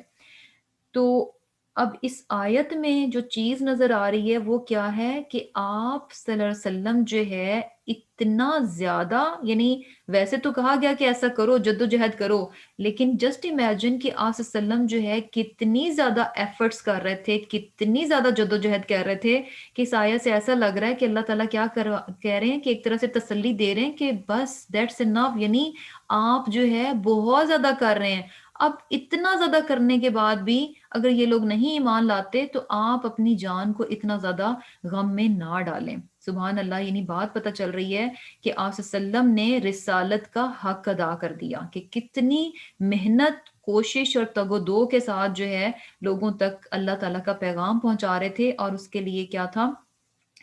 تو اب اس آیت میں جو چیز نظر آ رہی ہے وہ کیا ہے کہ آپ صلی اللہ علیہ وسلم جو ہے اتنا زیادہ یعنی ویسے تو کہا گیا کہ ایسا کرو، جد و جہد کرو، لیکن جسٹ امیجن کہ آپ صلی اللہ علیہ وسلم جو ہے کتنی زیادہ ایفرٹس کر رہے تھے، کتنی زیادہ جد و جہد کر رہے تھے کہ اس آیت سے ایسا لگ رہا ہے کہ اللہ تعالیٰ کیا کہہ رہے ہیں کہ ایک طرح سے تسلی دے رہے ہیں کہ بس دیٹس انف، یعنی آپ جو ہے بہت زیادہ کر رہے ہیں. اب اتنا زیادہ کرنے کے بعد بھی اگر یہ لوگ نہیں ایمان لاتے تو آپ اپنی جان کو اتنا زیادہ غم میں نہ ڈالیں. سبحان اللہ، یعنی بات پتہ چل رہی ہے کہ آپ صلی اللہ علیہ وسلم نے رسالت کا حق ادا کر دیا کہ کتنی محنت، کوشش اور تگ و دو کے ساتھ جو ہے لوگوں تک اللہ تعالیٰ کا پیغام پہنچا رہے تھے، اور اس کے لیے کیا تھا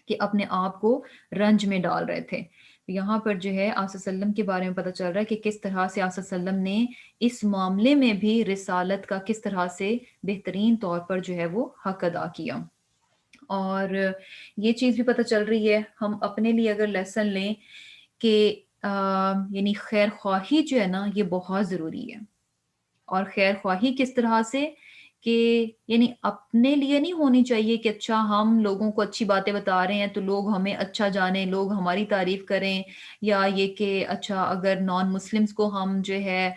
کہ اپنے آپ کو رنج میں ڈال رہے تھے. یہاں پر جو ہے آپ صلی اللہ علیہ وسلم کے بارے میں پتہ چل رہا ہے کہ کس طرح سے آپ صلی اللہ علیہ وسلم نے اس معاملے میں بھی رسالت کا کس طرح سے بہترین طور پر جو ہے وہ حق ادا کیا. اور یہ چیز بھی پتہ چل رہی ہے ہم اپنے لیے اگر لیسن لیں کہ یعنی خیر خواہی جو ہے نا یہ بہت ضروری ہے. اور خیر خواہی کس طرح سے کہ یعنی اپنے لیے نہیں ہونی چاہیے کہ اچھا ہم لوگوں کو اچھی باتیں بتا رہے ہیں تو لوگ ہمیں اچھا جانیں، لوگ ہماری تعریف کریں، یا یہ کہ اچھا اگر نان مسلمز کو ہم جو ہے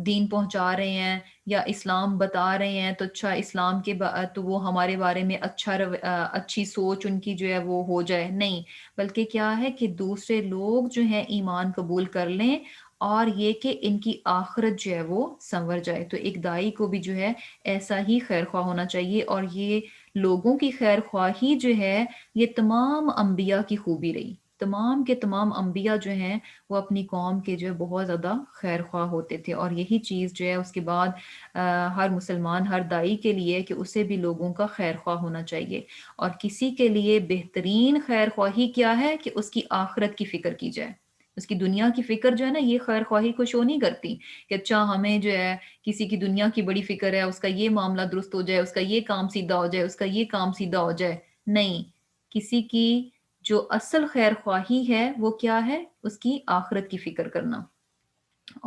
دین پہنچا رہے ہیں یا اسلام بتا رہے ہیں تو اچھا اسلام کے تو وہ ہمارے بارے میں اچھی سوچ ان کی جو ہے وہ ہو جائے. نہیں، بلکہ کیا ہے کہ دوسرے لوگ جو ہیں ایمان قبول کر لیں اور یہ کہ ان کی آخرت جو ہے وہ سنور جائے۔ تو ایک دائی کو بھی جو ہے ایسا ہی خیر خواہ ہونا چاہیے، اور یہ لوگوں کی خیر خواہی جو ہے یہ تمام انبیاء کی خوبی رہی۔ تمام کے تمام انبیاء جو ہیں وہ اپنی قوم کے جو ہے بہت زیادہ خیر خواہ ہوتے تھے، اور یہی چیز جو ہے اس کے بعد ہر مسلمان، ہر دائی کے لیے کہ اسے بھی لوگوں کا خیر خواہ ہونا چاہیے۔ اور کسی کے لیے بہترین خیر خواہی کیا ہے کہ اس کی آخرت کی فکر کی جائے۔ اس کی دنیا کی فکر جو ہے نا، یہ خیر خواہی کو شو نہیں کرتی کہ اچھا ہمیں جو ہے کسی کی دنیا کی بڑی فکر ہے، اس کا یہ معاملہ درست ہو جائے، اس کا یہ کام سیدھا ہو جائے، اس کا یہ کام سیدھا ہو جائے۔ نہیں، کسی کی جو اصل خیر خواہی ہے وہ کیا ہے؟ اس کی آخرت کی فکر کرنا۔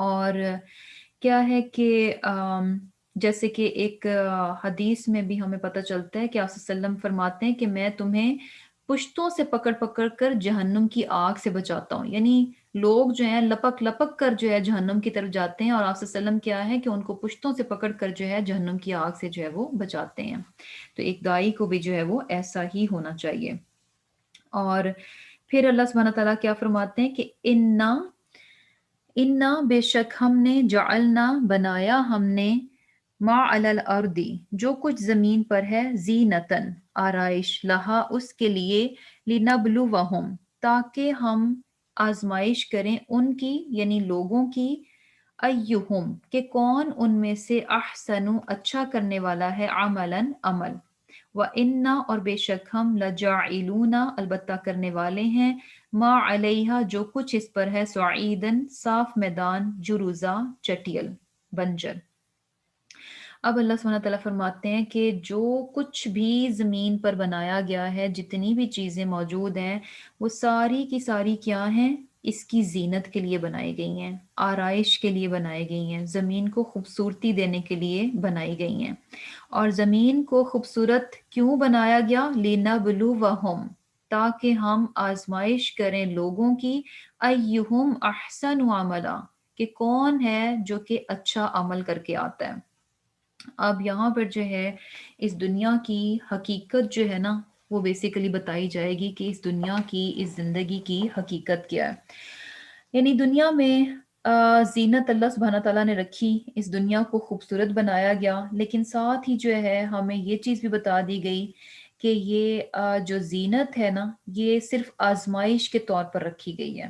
اور کیا ہے کہ جیسے کہ ایک حدیث میں بھی ہمیں پتہ چلتا ہے کہ آپ صلی اللہ علیہ وسلم فرماتے ہیں کہ میں تمہیں پشتوں سے پکڑ پکڑ کر جہنم کی آگ سے بچاتا ہوں۔ یعنی لوگ جو ہیں لپک لپک کر جو ہے جہنم کی طرف جاتے ہیں، اور آپ صلی اللہ علیہ وسلم کیا ہے کہ ان کو پشتوں سے پکڑ کر جو ہے جہنم کی آگ سے جو ہے وہ بچاتے ہیں۔ تو ایک دائی کو بھی جو ہے وہ ایسا ہی ہونا چاہیے۔ اور پھر اللہ سبحانہ تعالیٰ کیا فرماتے ہیں کہ انا بے شک ہم نے جعلنا بنایا ہم نے ما علی الارض جو کچھ زمین پر ہے زینتن آرائش لہا اس کے لیے لنبلوہم تاکہ ہم آزمائش کریں ان کی یعنی لوگوں کی ایہم کہ کون ان میں سے احسن اچھا کرنے والا ہے عملاً عمل وَإِنَّا اور بے شک ہم لَجَاعِلُونَ البتہ کرنے والے ہیں ما علیہا جو کچھ اس پر ہے صعیدن صاف میدان جرزا چٹیل بنجر۔ اب اللہ سبحانہ تعالیٰ فرماتے ہیں کہ جو کچھ بھی زمین پر بنایا گیا ہے، جتنی بھی چیزیں موجود ہیں، وہ ساری کی ساری کیا ہیں؟ اس کی زینت کے لیے بنائی گئی ہیں، آرائش کے لیے بنائی گئی ہیں، زمین کو خوبصورتی دینے کے لیے بنائی گئی ہیں۔ اور زمین کو خوبصورت کیوں بنایا گیا؟ لِنَبْلُوَہُمْ تاکہ ہم آزمائش کریں لوگوں کی ایہم احسن عملا کہ کون ہے جو کہ اچھا عمل کر کے آتا ہے۔ اب یہاں پر جو ہے اس دنیا کی حقیقت جو ہے نا وہ بیسیکلی بتائی جائے گی کہ اس دنیا کی، اس زندگی کی حقیقت کیا ہے۔ یعنی دنیا میں زینت اللہ سبحانہ تعالیٰ نے رکھی، اس دنیا کو خوبصورت بنایا گیا، لیکن ساتھ ہی جو ہے ہمیں یہ چیز بھی بتا دی گئی کہ یہ جو زینت ہے نا یہ صرف آزمائش کے طور پر رکھی گئی ہے۔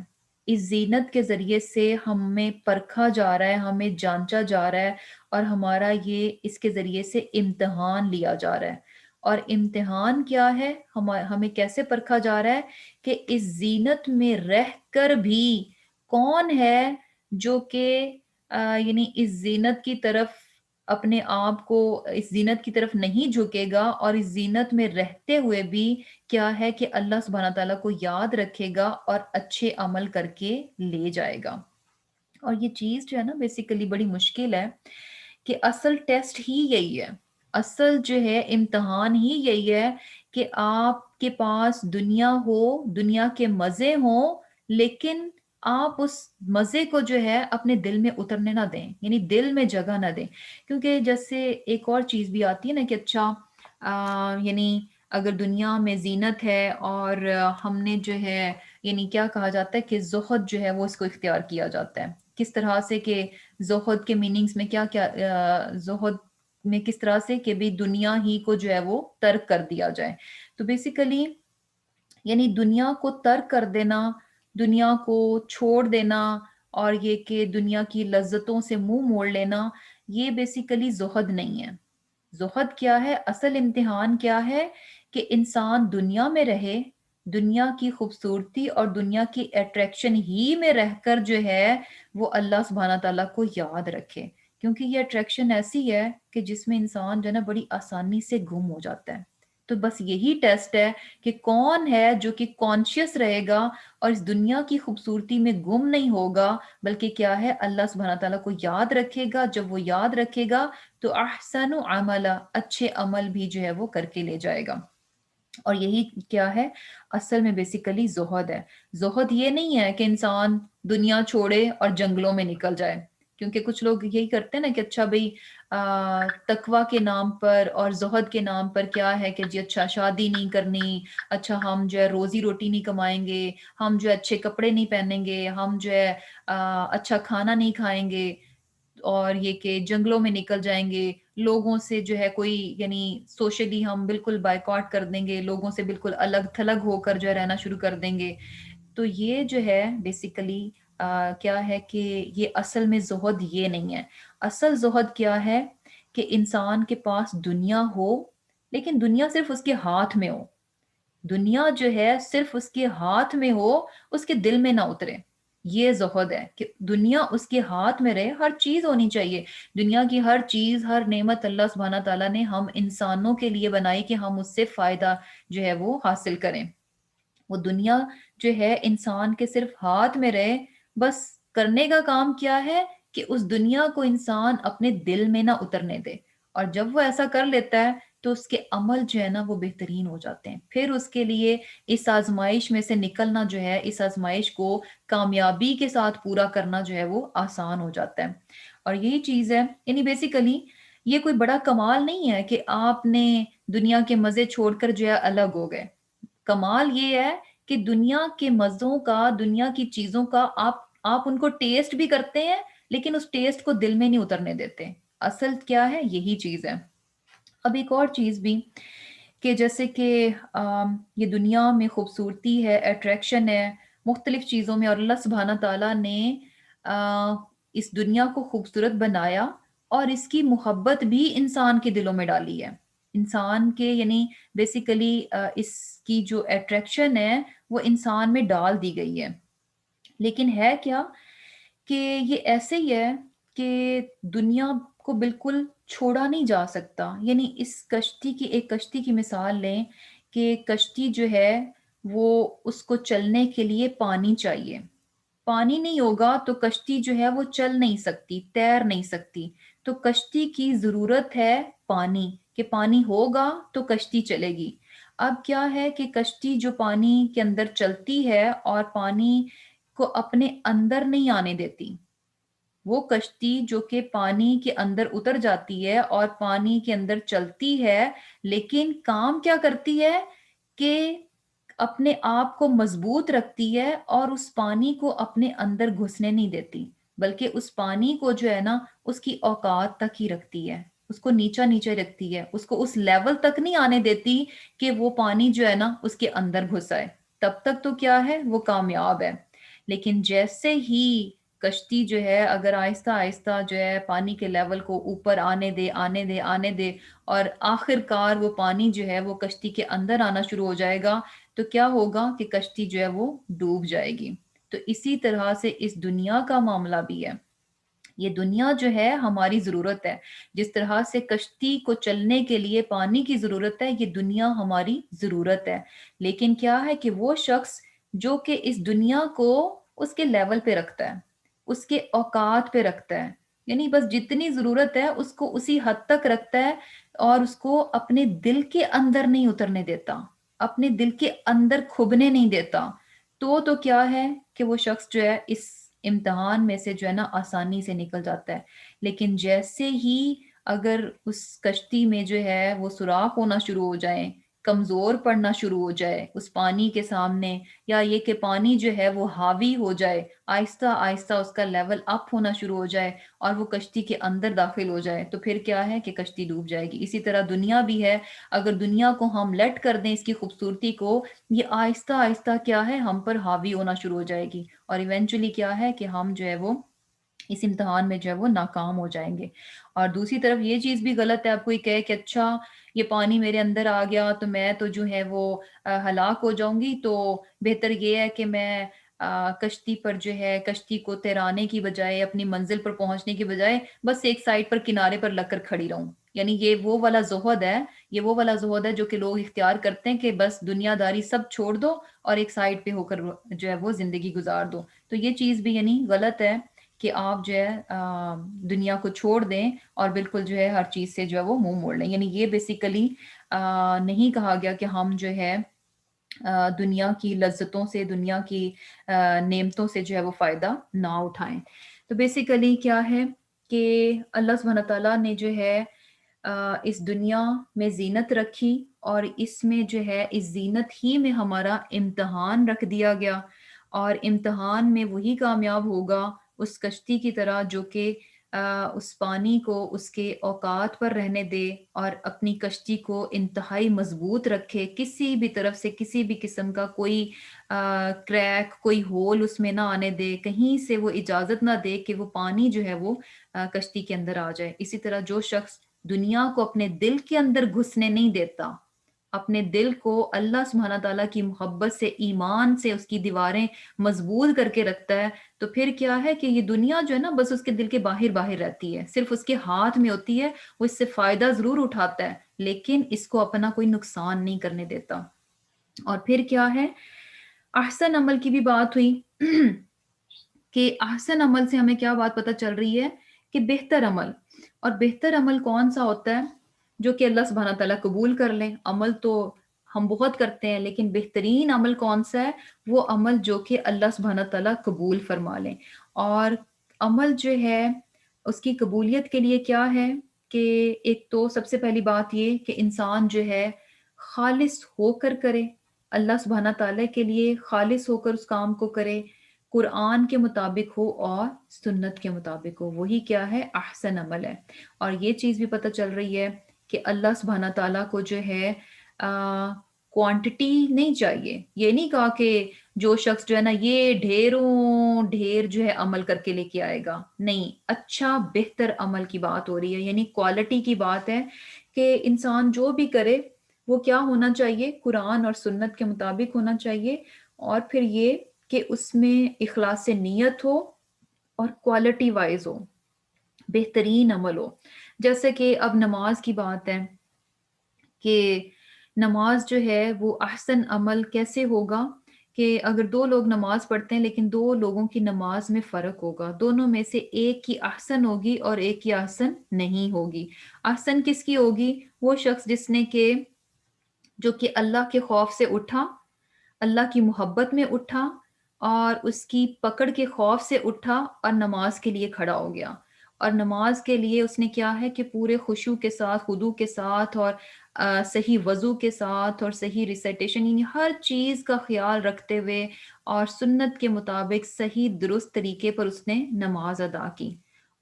اس زینت کے ذریعے سے ہمیں پرکھا جا رہا ہے، ہمیں جانچا جا رہا ہے، اور ہمارا یہ اس کے ذریعے سے امتحان لیا جا رہا ہے۔ اور امتحان کیا ہے؟ ہمیں کیسے پرکھا جا رہا ہے کہ اس زینت میں رہ کر بھی کون ہے جو کہ یعنی اس زینت کی طرف اپنے آپ کو اس زینت کی طرف نہیں جھکے گا، اور اس زینت میں رہتے ہوئے بھی کیا ہے کہ اللہ سبحانہ تعالیٰ کو یاد رکھے گا اور اچھے عمل کر کے لے جائے گا۔ اور یہ چیز جو ہے نا بیسیکلی بڑی مشکل ہے کہ اصل ٹیسٹ ہی یہی ہے، اصل جو ہے امتحان ہی یہی ہے کہ آپ کے پاس دنیا ہو، دنیا کے مزے ہوں، لیکن آپ اس مزے کو جو ہے اپنے دل میں اترنے نہ دیں، یعنی دل میں جگہ نہ دیں۔ کیونکہ جیسے ایک اور چیز بھی آتی ہے نا کہ اچھا یعنی اگر دنیا میں زینت ہے اور ہم نے جو ہے یعنی کیا کہا جاتا ہے کہ زہد جو ہے وہ اس کو اختیار کیا جاتا ہے، کس طرح سے کہ زہد کے میننگز میں کیا کیا زہد میں کس طرح سے کہ بھی دنیا ہی کو جو ہے وہ ترک کر دیا جائے۔ تو بیسیکلی یعنی دنیا کو ترک کر دینا، دنیا کو چھوڑ دینا، اور یہ کہ دنیا کی لذتوں سے منہ موڑ لینا، یہ بیسیکلی زہد نہیں ہے۔ زہد کیا ہے؟ اصل امتحان کیا ہے کہ انسان دنیا میں رہے، دنیا کی خوبصورتی اور دنیا کی اٹریکشن ہی میں رہ کر جو ہے وہ اللہ سبحانہ تعالیٰ کو یاد رکھے، کیونکہ یہ اٹریکشن ایسی ہے کہ جس میں انسان جو ہے نا بڑی آسانی سے گم ہو جاتا ہے۔ تو بس یہی ٹیسٹ ہے کہ کون ہے جو کہ کانشیس رہے گا اور اس دنیا کی خوبصورتی میں گم نہیں ہوگا، بلکہ کیا ہے اللہ سبحانہ تعالیٰ کو یاد رکھے گا۔ جب وہ یاد رکھے گا تو احسن عملا اچھے عمل بھی جو ہے وہ کر کے لے جائے گا۔ اور یہی کیا ہے اصل میں بیسیکلی زہد ہے۔ زہد یہ نہیں ہے کہ انسان دنیا چھوڑے اور جنگلوں میں نکل جائے کیونکہ کچھ لوگ یہی کرتے ہیں نا کہ اچھا بھائی تقوی کے نام پر اور زہد کے نام پر کیا ہے کہ جی اچھا شادی نہیں کرنی، اچھا ہم جو ہے روزی روٹی نہیں کمائیں گے، ہم جو ہے اچھے کپڑے نہیں پہنیں گے، ہم جو ہے اچھا کھانا نہیں کھائیں گے، اور یہ کہ جنگلوں میں نکل جائیں گے، لوگوں سے جو ہے کوئی یعنی سوشلی ہم بالکل بائیکاٹ کر دیں گے، لوگوں سے بالکل الگ تھلگ ہو کر جو ہے رہنا شروع کر دیں گے. تو یہ جو ہے بیسیکلی کیا ہے کہ یہ اصل میں زہد یہ نہیں ہے. اصل زہد کیا ہے کہ انسان کے پاس دنیا ہو لیکن دنیا صرف اس کے ہاتھ میں ہو، دنیا جو ہے صرف اس کے ہاتھ میں ہو، اس کے دل میں نہ اترے. یہ زہد ہے کہ دنیا اس کے ہاتھ میں رہے، ہر چیز ہونی چاہیے، دنیا کی ہر چیز، ہر نعمت اللہ سبحانہ تعالیٰ نے ہم انسانوں کے لیے بنائی کہ ہم اس سے فائدہ جو ہے وہ حاصل کریں. وہ دنیا جو ہے انسان کے صرف ہاتھ میں رہے، بس کرنے کا کام کیا ہے کہ اس دنیا کو انسان اپنے دل میں نہ اترنے دے. اور جب وہ ایسا کر لیتا ہے تو اس کے عمل جو ہے نا وہ بہترین ہو جاتے ہیں، پھر اس کے لیے اس آزمائش میں سے نکلنا جو ہے، اس آزمائش کو کامیابی کے ساتھ پورا کرنا جو ہے وہ آسان ہو جاتا ہے. اور یہی چیز ہے، یعنی بیسیکلی یہ کوئی بڑا کمال نہیں ہے کہ آپ نے دنیا کے مزے چھوڑ کر جو ہے الگ ہو گئے. کمال یہ ہے کہ دنیا کے مزوں کا، دنیا کی چیزوں کا آپ ان کو ٹیسٹ بھی کرتے ہیں لیکن اس ٹیسٹ کو دل میں نہیں اترنے دیتے. اصل کیا ہے، یہی چیز ہے. اب ایک اور چیز بھی کہ جیسے کہ یہ دنیا میں خوبصورتی ہے، اٹریکشن ہے مختلف چیزوں میں، اور اللہ سبحانہ تعالیٰ نے اس دنیا کو خوبصورت بنایا اور اس کی محبت بھی انسان کے دلوں میں ڈالی ہے. انسان کے یعنی بیسیکلی اس کی جو اٹریکشن ہے وہ انسان میں ڈال دی گئی ہے. لیکن ہے کیا کہ یہ ایسے ہی ہے کہ دنیا کو بالکل چھوڑا نہیں جا سکتا. یعنی اس کشتی کی، ایک کشتی کی مثال لیں کہ کشتی جو ہے وہ اس کو چلنے کے لیے پانی چاہیے. پانی نہیں ہوگا تو کشتی جو ہے وہ چل نہیں سکتی، تیر نہیں سکتی. تو کشتی کی ضرورت ہے پانی، کہ پانی ہوگا تو کشتی چلے گی. اب کیا ہے کہ کشتی جو پانی کے اندر چلتی ہے اور پانی کو اپنے اندر نہیں آنے دیتی، وہ کشتی جو کہ پانی کے اندر اتر جاتی ہے اور پانی کے اندر چلتی ہے، لیکن کام کیا کرتی ہے کہ اپنے آپ کو مضبوط رکھتی ہے اور اس پانی کو اپنے اندر گھسنے نہیں دیتی، بلکہ اس پانی کو جو ہے نا اس کی اوقات تک ہی رکھتی ہے، اس کو نیچا نیچے رکھتی ہے، اس کو اس لیول تک نہیں آنے دیتی کہ وہ پانی جو ہے نا اس کے اندر گھس آئے. تب تک تو کیا ہے، وہ کامیاب ہے. لیکن جیسے ہی کشتی جو ہے اگر آہستہ آہستہ جو ہے پانی کے لیول کو اوپر آنے دے آنے دے آنے دے، اور آخر کار وہ پانی جو ہے وہ کشتی کے اندر آنا شروع ہو جائے گا، تو کیا ہوگا کہ کشتی جو ہے وہ ڈوب جائے گی. تو اسی طرح سے اس دنیا کا معاملہ بھی ہے. یہ دنیا جو ہے ہماری ضرورت ہے، جس طرح سے کشتی کو چلنے کے لیے پانی کی ضرورت ہے، یہ دنیا ہماری ضرورت ہے. لیکن کیا ہے کہ وہ شخص جو کہ اس دنیا کو اس کے لیول پہ رکھتا ہے، اس کے اوقات پہ رکھتا ہے، یعنی بس جتنی ضرورت ہے اس کو اسی حد تک رکھتا ہے، اور اس کو اپنے دل کے اندر نہیں اترنے دیتا، اپنے دل کے اندر کھبنے نہیں دیتا. تو کیا ہے کہ وہ شخص جو ہے اس امتحان میں سے جو ہے نا آسانی سے نکل جاتا ہے. لیکن جیسے ہی اگر اس کشتی میں جو ہے وہ سوراخ ہونا شروع ہو جائیں، کمزور پڑنا شروع ہو جائے اس پانی کے سامنے، یا یہ کہ پانی جو ہے وہ حاوی ہو جائے، آہستہ آہستہ اس کا لیول اپ ہونا شروع ہو جائے اور وہ کشتی کے اندر داخل ہو جائے، تو پھر کیا ہے کہ کشتی ڈوب جائے گی. اسی طرح دنیا بھی ہے، اگر دنیا کو ہم لیٹ کر دیں، اس کی خوبصورتی کو، یہ آہستہ آہستہ کیا ہے ہم پر حاوی ہونا شروع ہو جائے گی، اور ایونچولی کیا ہے کہ ہم جو ہے وہ اس امتحان میں جو ہے وہ ناکام ہو جائیں گے. اور دوسری طرف یہ چیز بھی غلط ہے، اب کوئی کہے کہ اچھا یہ پانی میرے اندر آ گیا تو میں تو جو ہے وہ ہلاک ہو جاؤں گی، تو بہتر یہ ہے کہ میں کشتی پر جو ہے کشتی کو تیرانے کی بجائے، اپنی منزل پر پہنچنے کی بجائے بس ایک سائڈ پر کنارے پر لگ کر کھڑی رہوں. یعنی یہ وہ والا زہد ہے، یہ وہ والا زہد ہے جو کہ لوگ اختیار کرتے ہیں کہ بس دنیا داری سب چھوڑ دو اور ایک سائڈ پہ ہو کر جو ہے وہ زندگی گزار دو. تو یہ چیز بھی یعنی غلط ہے کہ آپ جو ہے دنیا کو چھوڑ دیں اور بالکل جو ہے ہر چیز سے جو ہے وہ منہ موڑ لیں. یعنی یہ بیسیکلی نہیں کہا گیا کہ ہم جو ہے دنیا کی لذتوں سے، دنیا کی نعمتوں سے جو ہے وہ فائدہ نہ اٹھائیں. تو بیسیکلی کیا ہے کہ اللہ سبحانہ تعالیٰ نے جو ہے اس دنیا میں زینت رکھی، اور اس میں جو ہے اس زینت ہی میں ہمارا امتحان رکھ دیا گیا، اور امتحان میں وہی کامیاب ہوگا اس کشتی کی طرح جو کہ اس پانی کو اس کے اوقات پر رہنے دے، اور اپنی کشتی کو انتہائی مضبوط رکھے، کسی بھی طرف سے کسی بھی قسم کا کوئی کریک، کوئی ہول اس میں نہ آنے دے، کہیں سے وہ اجازت نہ دے کہ وہ پانی جو ہے وہ کشتی کے اندر آ جائے۔ اسی طرح جو شخص دنیا کو اپنے دل کے اندر گھسنے نہیں دیتا، اپنے دل کو اللہ سبحانہ تعالیٰ کی محبت سے، ایمان سے اس کی دیواریں مضبوط کر کے رکھتا ہے، تو پھر کیا ہے کہ یہ دنیا جو ہے نا بس اس کے دل کے باہر باہر رہتی ہے، صرف اس کے ہاتھ میں ہوتی ہے، وہ اس سے فائدہ ضرور اٹھاتا ہے لیکن اس کو اپنا کوئی نقصان نہیں کرنے دیتا۔ اور پھر کیا ہے، احسن عمل کی بھی بات ہوئی کہ احسن عمل سے ہمیں کیا بات پتہ چل رہی ہے کہ بہتر عمل، اور بہتر عمل کون سا ہوتا ہے؟ جو کہ اللہ سبحانہ تعالیٰ قبول کر لیں۔ عمل تو ہم بہت کرتے ہیں لیکن بہترین عمل کون سا ہے؟ وہ عمل جو کہ اللہ سبحانہ تعالیٰ قبول فرما لیں۔ اور عمل جو ہے اس کی قبولیت کے لیے کیا ہے کہ ایک تو سب سے پہلی بات یہ کہ انسان جو ہے خالص ہو کر کرے، اللہ سبحانہ تعالیٰ کے لیے خالص ہو کر اس کام کو کرے، قرآن کے مطابق ہو اور سنت کے مطابق ہو، وہی کیا ہے، احسن عمل ہے۔ اور یہ چیز بھی پتہ چل رہی ہے کہ اللہ سبحانہ تعالیٰ کو جو ہے کوانٹٹی نہیں چاہیے۔ یہ نہیں کہا کہ جو شخص جو ہے نا یہ ڈھیروں ڈھیر جو ہے عمل کر کے لے کے آئے گا، نہیں، اچھا بہتر عمل کی بات ہو رہی ہے، یعنی کوالٹی کی بات ہے کہ انسان جو بھی کرے وہ کیا ہونا چاہیے، قرآن اور سنت کے مطابق ہونا چاہیے، اور پھر یہ کہ اس میں اخلاص نیت ہو اور کوالٹی وائز ہو، بہترین عمل ہو۔ جیسے کہ اب نماز کی بات ہے کہ نماز جو ہے وہ احسن عمل کیسے ہوگا کہ اگر دو لوگ نماز پڑھتے ہیں لیکن دو لوگوں کی نماز میں فرق ہوگا، دونوں میں سے ایک کی احسن ہوگی اور ایک کی احسن نہیں ہوگی۔ احسن کس کی ہوگی؟ وہ شخص جس نے کہ جو کہ اللہ کے خوف سے اٹھا، اللہ کی محبت میں اٹھا، اور اس کی پکڑ کے خوف سے اٹھا اور نماز کے لیے کھڑا ہو گیا، اور نماز کے لیے اس نے کیا ہے کہ پورے خشوع کے ساتھ، خضوع کے ساتھ، اور صحیح وضو کے ساتھ اور صحیح ریسیٹیشن، یعنی ہر چیز کا خیال رکھتے ہوئے اور سنت کے مطابق صحیح درست طریقے پر اس نے نماز ادا کی۔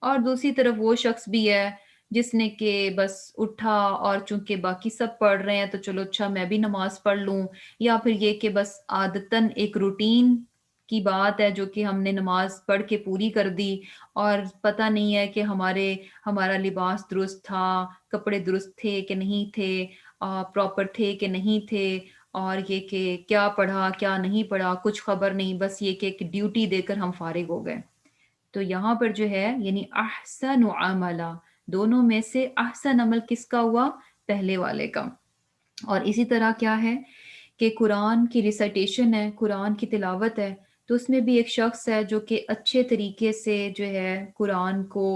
اور دوسری طرف وہ شخص بھی ہے جس نے کہ بس اٹھا اور چونکہ باقی سب پڑھ رہے ہیں تو چلو اچھا میں بھی نماز پڑھ لوں، یا پھر یہ کہ بس عادتاً ایک روٹین کی بات ہے جو کہ ہم نے نماز پڑھ کے پوری کر دی، اور پتہ نہیں ہے کہ ہمارا لباس درست تھا، کپڑے درست تھے کہ نہیں تھے، پراپر تھے کہ نہیں تھے، اور یہ کہ کیا پڑھا کیا نہیں پڑھا کچھ خبر نہیں، بس یہ کہ ایک ڈیوٹی دے کر ہم فارغ ہو گئے۔ تو یہاں پر جو ہے یعنی احسن عملا، دونوں میں سے احسن عمل کس کا ہوا؟ پہلے والے کا۔ اور اسی طرح کیا ہے کہ قرآن کی ریسائٹیشن ہے، قرآن کی تلاوت ہے، تو اس میں بھی ایک شخص ہے جو کہ اچھے طریقے سے جو ہے قرآن کو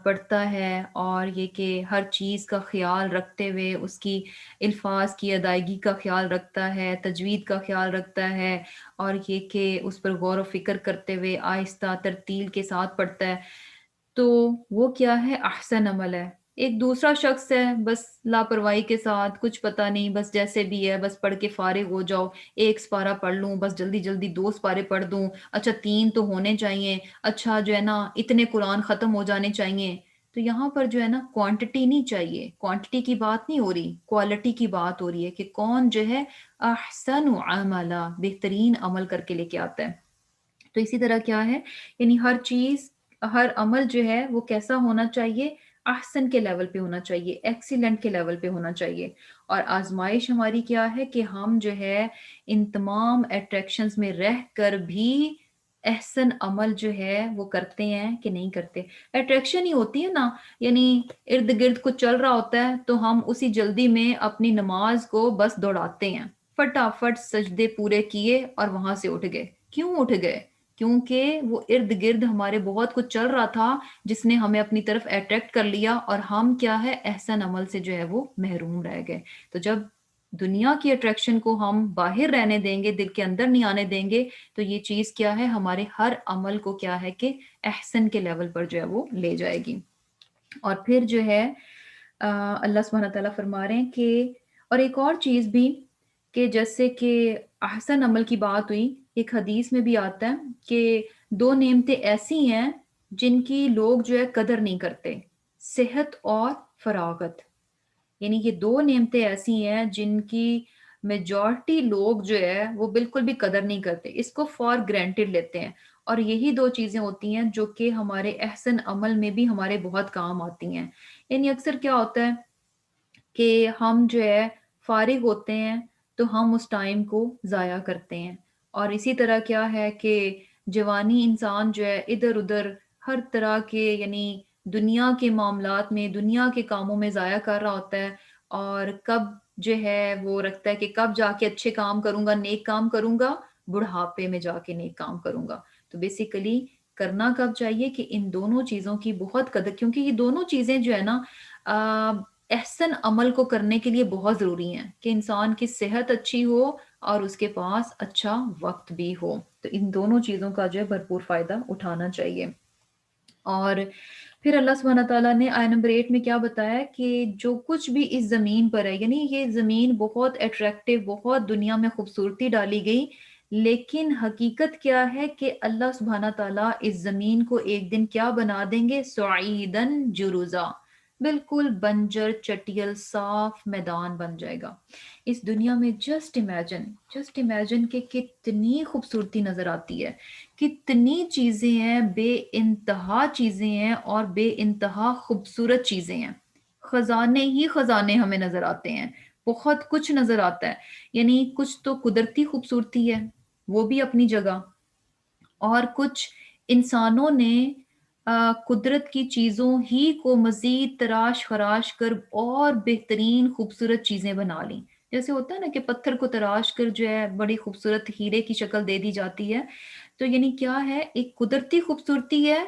پڑھتا ہے، اور یہ کہ ہر چیز کا خیال رکھتے ہوئے اس کی الفاظ کی ادائیگی کا خیال رکھتا ہے، تجوید کا خیال رکھتا ہے، اور یہ کہ اس پر غور و فکر کرتے ہوئے آہستہ ترتیل کے ساتھ پڑھتا ہے، تو وہ کیا ہے، احسن عمل ہے۔ ایک دوسرا شخص ہے بس لاپرواہی کے ساتھ، کچھ پتہ نہیں، بس جیسے بھی ہے بس پڑھ کے فارغ ہو جاؤ، ایک سپارہ پڑھ لوں، بس جلدی جلدی دو سپارے پڑھ دوں، اچھا تین تو ہونے چاہیے، اچھا جو ہے نا اتنے قرآن ختم ہو جانے چاہیے۔ تو یہاں پر جو ہے نا کوانٹٹی نہیں چاہیے، کوانٹٹی کی بات نہیں ہو رہی، کوالٹی کی بات ہو رہی ہے کہ کون جو ہے احسن عملا، بہترین عمل کر کے لے کے آتا ہے۔ تو اسی طرح کیا ہے، یعنی ہر چیز، ہر عمل جو ہے وہ کیسا ہونا چاہیے، احسن کے لیول پہ ہونا چاہیے، ایکسیلنٹ کے لیول پہ ہونا چاہیے۔ اور آزمائش ہماری کیا ہے کہ ہم جو ہے ان تمام اٹریکشنز میں رہ کر بھی احسن عمل جو ہے وہ کرتے ہیں کہ نہیں کرتے۔ اٹریکشن ہی ہوتی ہے نا، یعنی ارد گرد کچھ چل رہا ہوتا ہے تو ہم اسی جلدی میں اپنی نماز کو بس دوڑاتے ہیں، فٹافٹ سجدے پورے کیے اور وہاں سے اٹھ گئے۔ کیوں اٹھ گئے؟ کیونکہ وہ ارد گرد ہمارے بہت کچھ چل رہا تھا جس نے ہمیں اپنی طرف اٹریکٹ کر لیا، اور ہم کیا ہے، احسن عمل سے جو ہے وہ محروم رہ گئے۔ تو جب دنیا کی اٹریکشن کو ہم باہر رہنے دیں گے، دل کے اندر نہیں آنے دیں گے، تو یہ چیز کیا ہے، ہمارے ہر عمل کو کیا ہے کہ احسن کے لیول پر جو ہے وہ لے جائے گی۔ اور پھر جو ہے اللہ سبحانہ تعالیٰ فرما رہے ہیں کہ اور ایک اور چیز بھی، کہ جیسے کہ احسن عمل کی بات ہوئی، ایک حدیث میں بھی آتا ہے کہ دو نعمتیں ایسی ہیں جن کی لوگ جو ہے قدر نہیں کرتے، صحت اور فراغت۔ یعنی یہ دو نعمتیں ایسی ہیں جن کی میجورٹی لوگ جو ہے وہ بالکل بھی قدر نہیں کرتے، اس کو فار گرانٹیڈ لیتے ہیں، اور یہی دو چیزیں ہوتی ہیں جو کہ ہمارے احسن عمل میں بھی ہمارے بہت کام آتی ہیں۔ یعنی اکثر کیا ہوتا ہے کہ ہم جو ہے فارغ ہوتے ہیں تو ہم اس ٹائم کو ضائع کرتے ہیں، اور اسی طرح کیا ہے کہ جوانی انسان جو ہے ادھر ادھر ہر طرح کے یعنی دنیا کے معاملات میں، دنیا کے کاموں میں ضائع کر رہا ہوتا ہے، اور کب جو ہے وہ رکھتا ہے کہ کب جا کے اچھے کام کروں گا، نیک کام کروں گا، بڑھاپے میں جا کے نیک کام کروں گا۔ تو بیسیکلی کرنا کب چاہیے کہ ان دونوں چیزوں کی بہت قدر، کیونکہ یہ دونوں چیزیں جو ہے نا احسن عمل کو کرنے کے لیے بہت ضروری ہیں، کہ انسان کی صحت اچھی ہو اور اس کے پاس اچھا وقت بھی ہو، تو ان دونوں چیزوں کا جو ہے بھرپور فائدہ اٹھانا چاہیے۔ اور پھر اللہ سبحانہ تعالیٰ نے آیت نمبر 8 میں کیا بتایا کہ جو کچھ بھی اس زمین پر ہے، یعنی یہ زمین بہت اٹریکٹیو، بہت دنیا میں خوبصورتی ڈالی گئی، لیکن حقیقت کیا ہے کہ اللہ سبحانہ تعالیٰ اس زمین کو ایک دن کیا بنا دیں گے، سعیدن جرزا، بالکل بنجر چٹیل صاف میدان بن جائے گا۔ اس دنیا میں جسٹ امیجن کہ کتنی خوبصورتی نظر آتی ہے، کتنی چیزیں ہیں، بے انتہا چیزیں ہیں اور بے انتہا خوبصورت چیزیں ہیں، خزانے ہی خزانے ہمیں نظر آتے ہیں، بہت کچھ نظر آتا ہے۔ یعنی کچھ تو قدرتی خوبصورتی ہے، وہ بھی اپنی جگہ، اور کچھ انسانوں نے قدرت کی چیزوں ہی کو مزید تراش خراش کر اور بہترین خوبصورت چیزیں بنا لیں۔ جیسے ہوتا ہے نا کہ پتھر کو تراش کر جو ہے بڑی خوبصورت ہیرے کی شکل دے دی جاتی ہے، تو یعنی کیا ہے، ایک قدرتی خوبصورتی ہے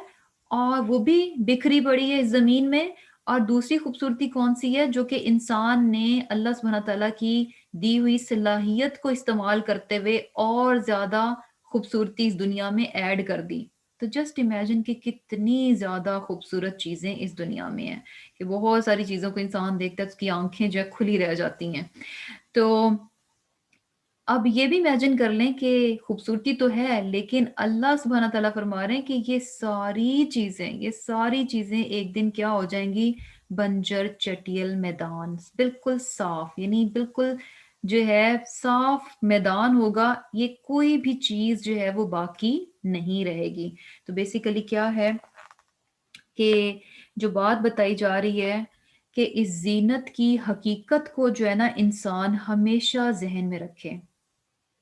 اور وہ بھی بکھری پڑی ہے اس زمین میں، اور دوسری خوبصورتی کون سی ہے، جو کہ انسان نے اللہ سبحانہ تعالیٰ کی دی ہوئی صلاحیت کو استعمال کرتے ہوئے اور زیادہ خوبصورتی اس دنیا میں ایڈ کر دی۔ تو جسٹ امیجن کہ کتنی زیادہ خوبصورت چیزیں اس دنیا میں ہیں، کہ بہت ساری چیزوں کو انسان دیکھتا ہے، اس کی آنکھیں جو ہے کھلی رہ جاتی ہیں۔ تو اب یہ بھی امیجن کر لیں کہ خوبصورتی تو ہے، لیکن اللہ سبحانہ تعالیٰ فرما رہے ہیں کہ یہ ساری چیزیں ایک دن کیا ہو جائیں گی، بنجر چٹیل میدان، بالکل صاف، یعنی بالکل جو ہے صاف میدان ہوگا، یہ کوئی بھی چیز جو ہے وہ باقی نہیں رہے گی۔ تو بیسیکلی کیا ہے کہ جو بات بتائی جا رہی ہے کہ اس زینت کی حقیقت کو جو ہے نا انسان ہمیشہ ذہن میں رکھے۔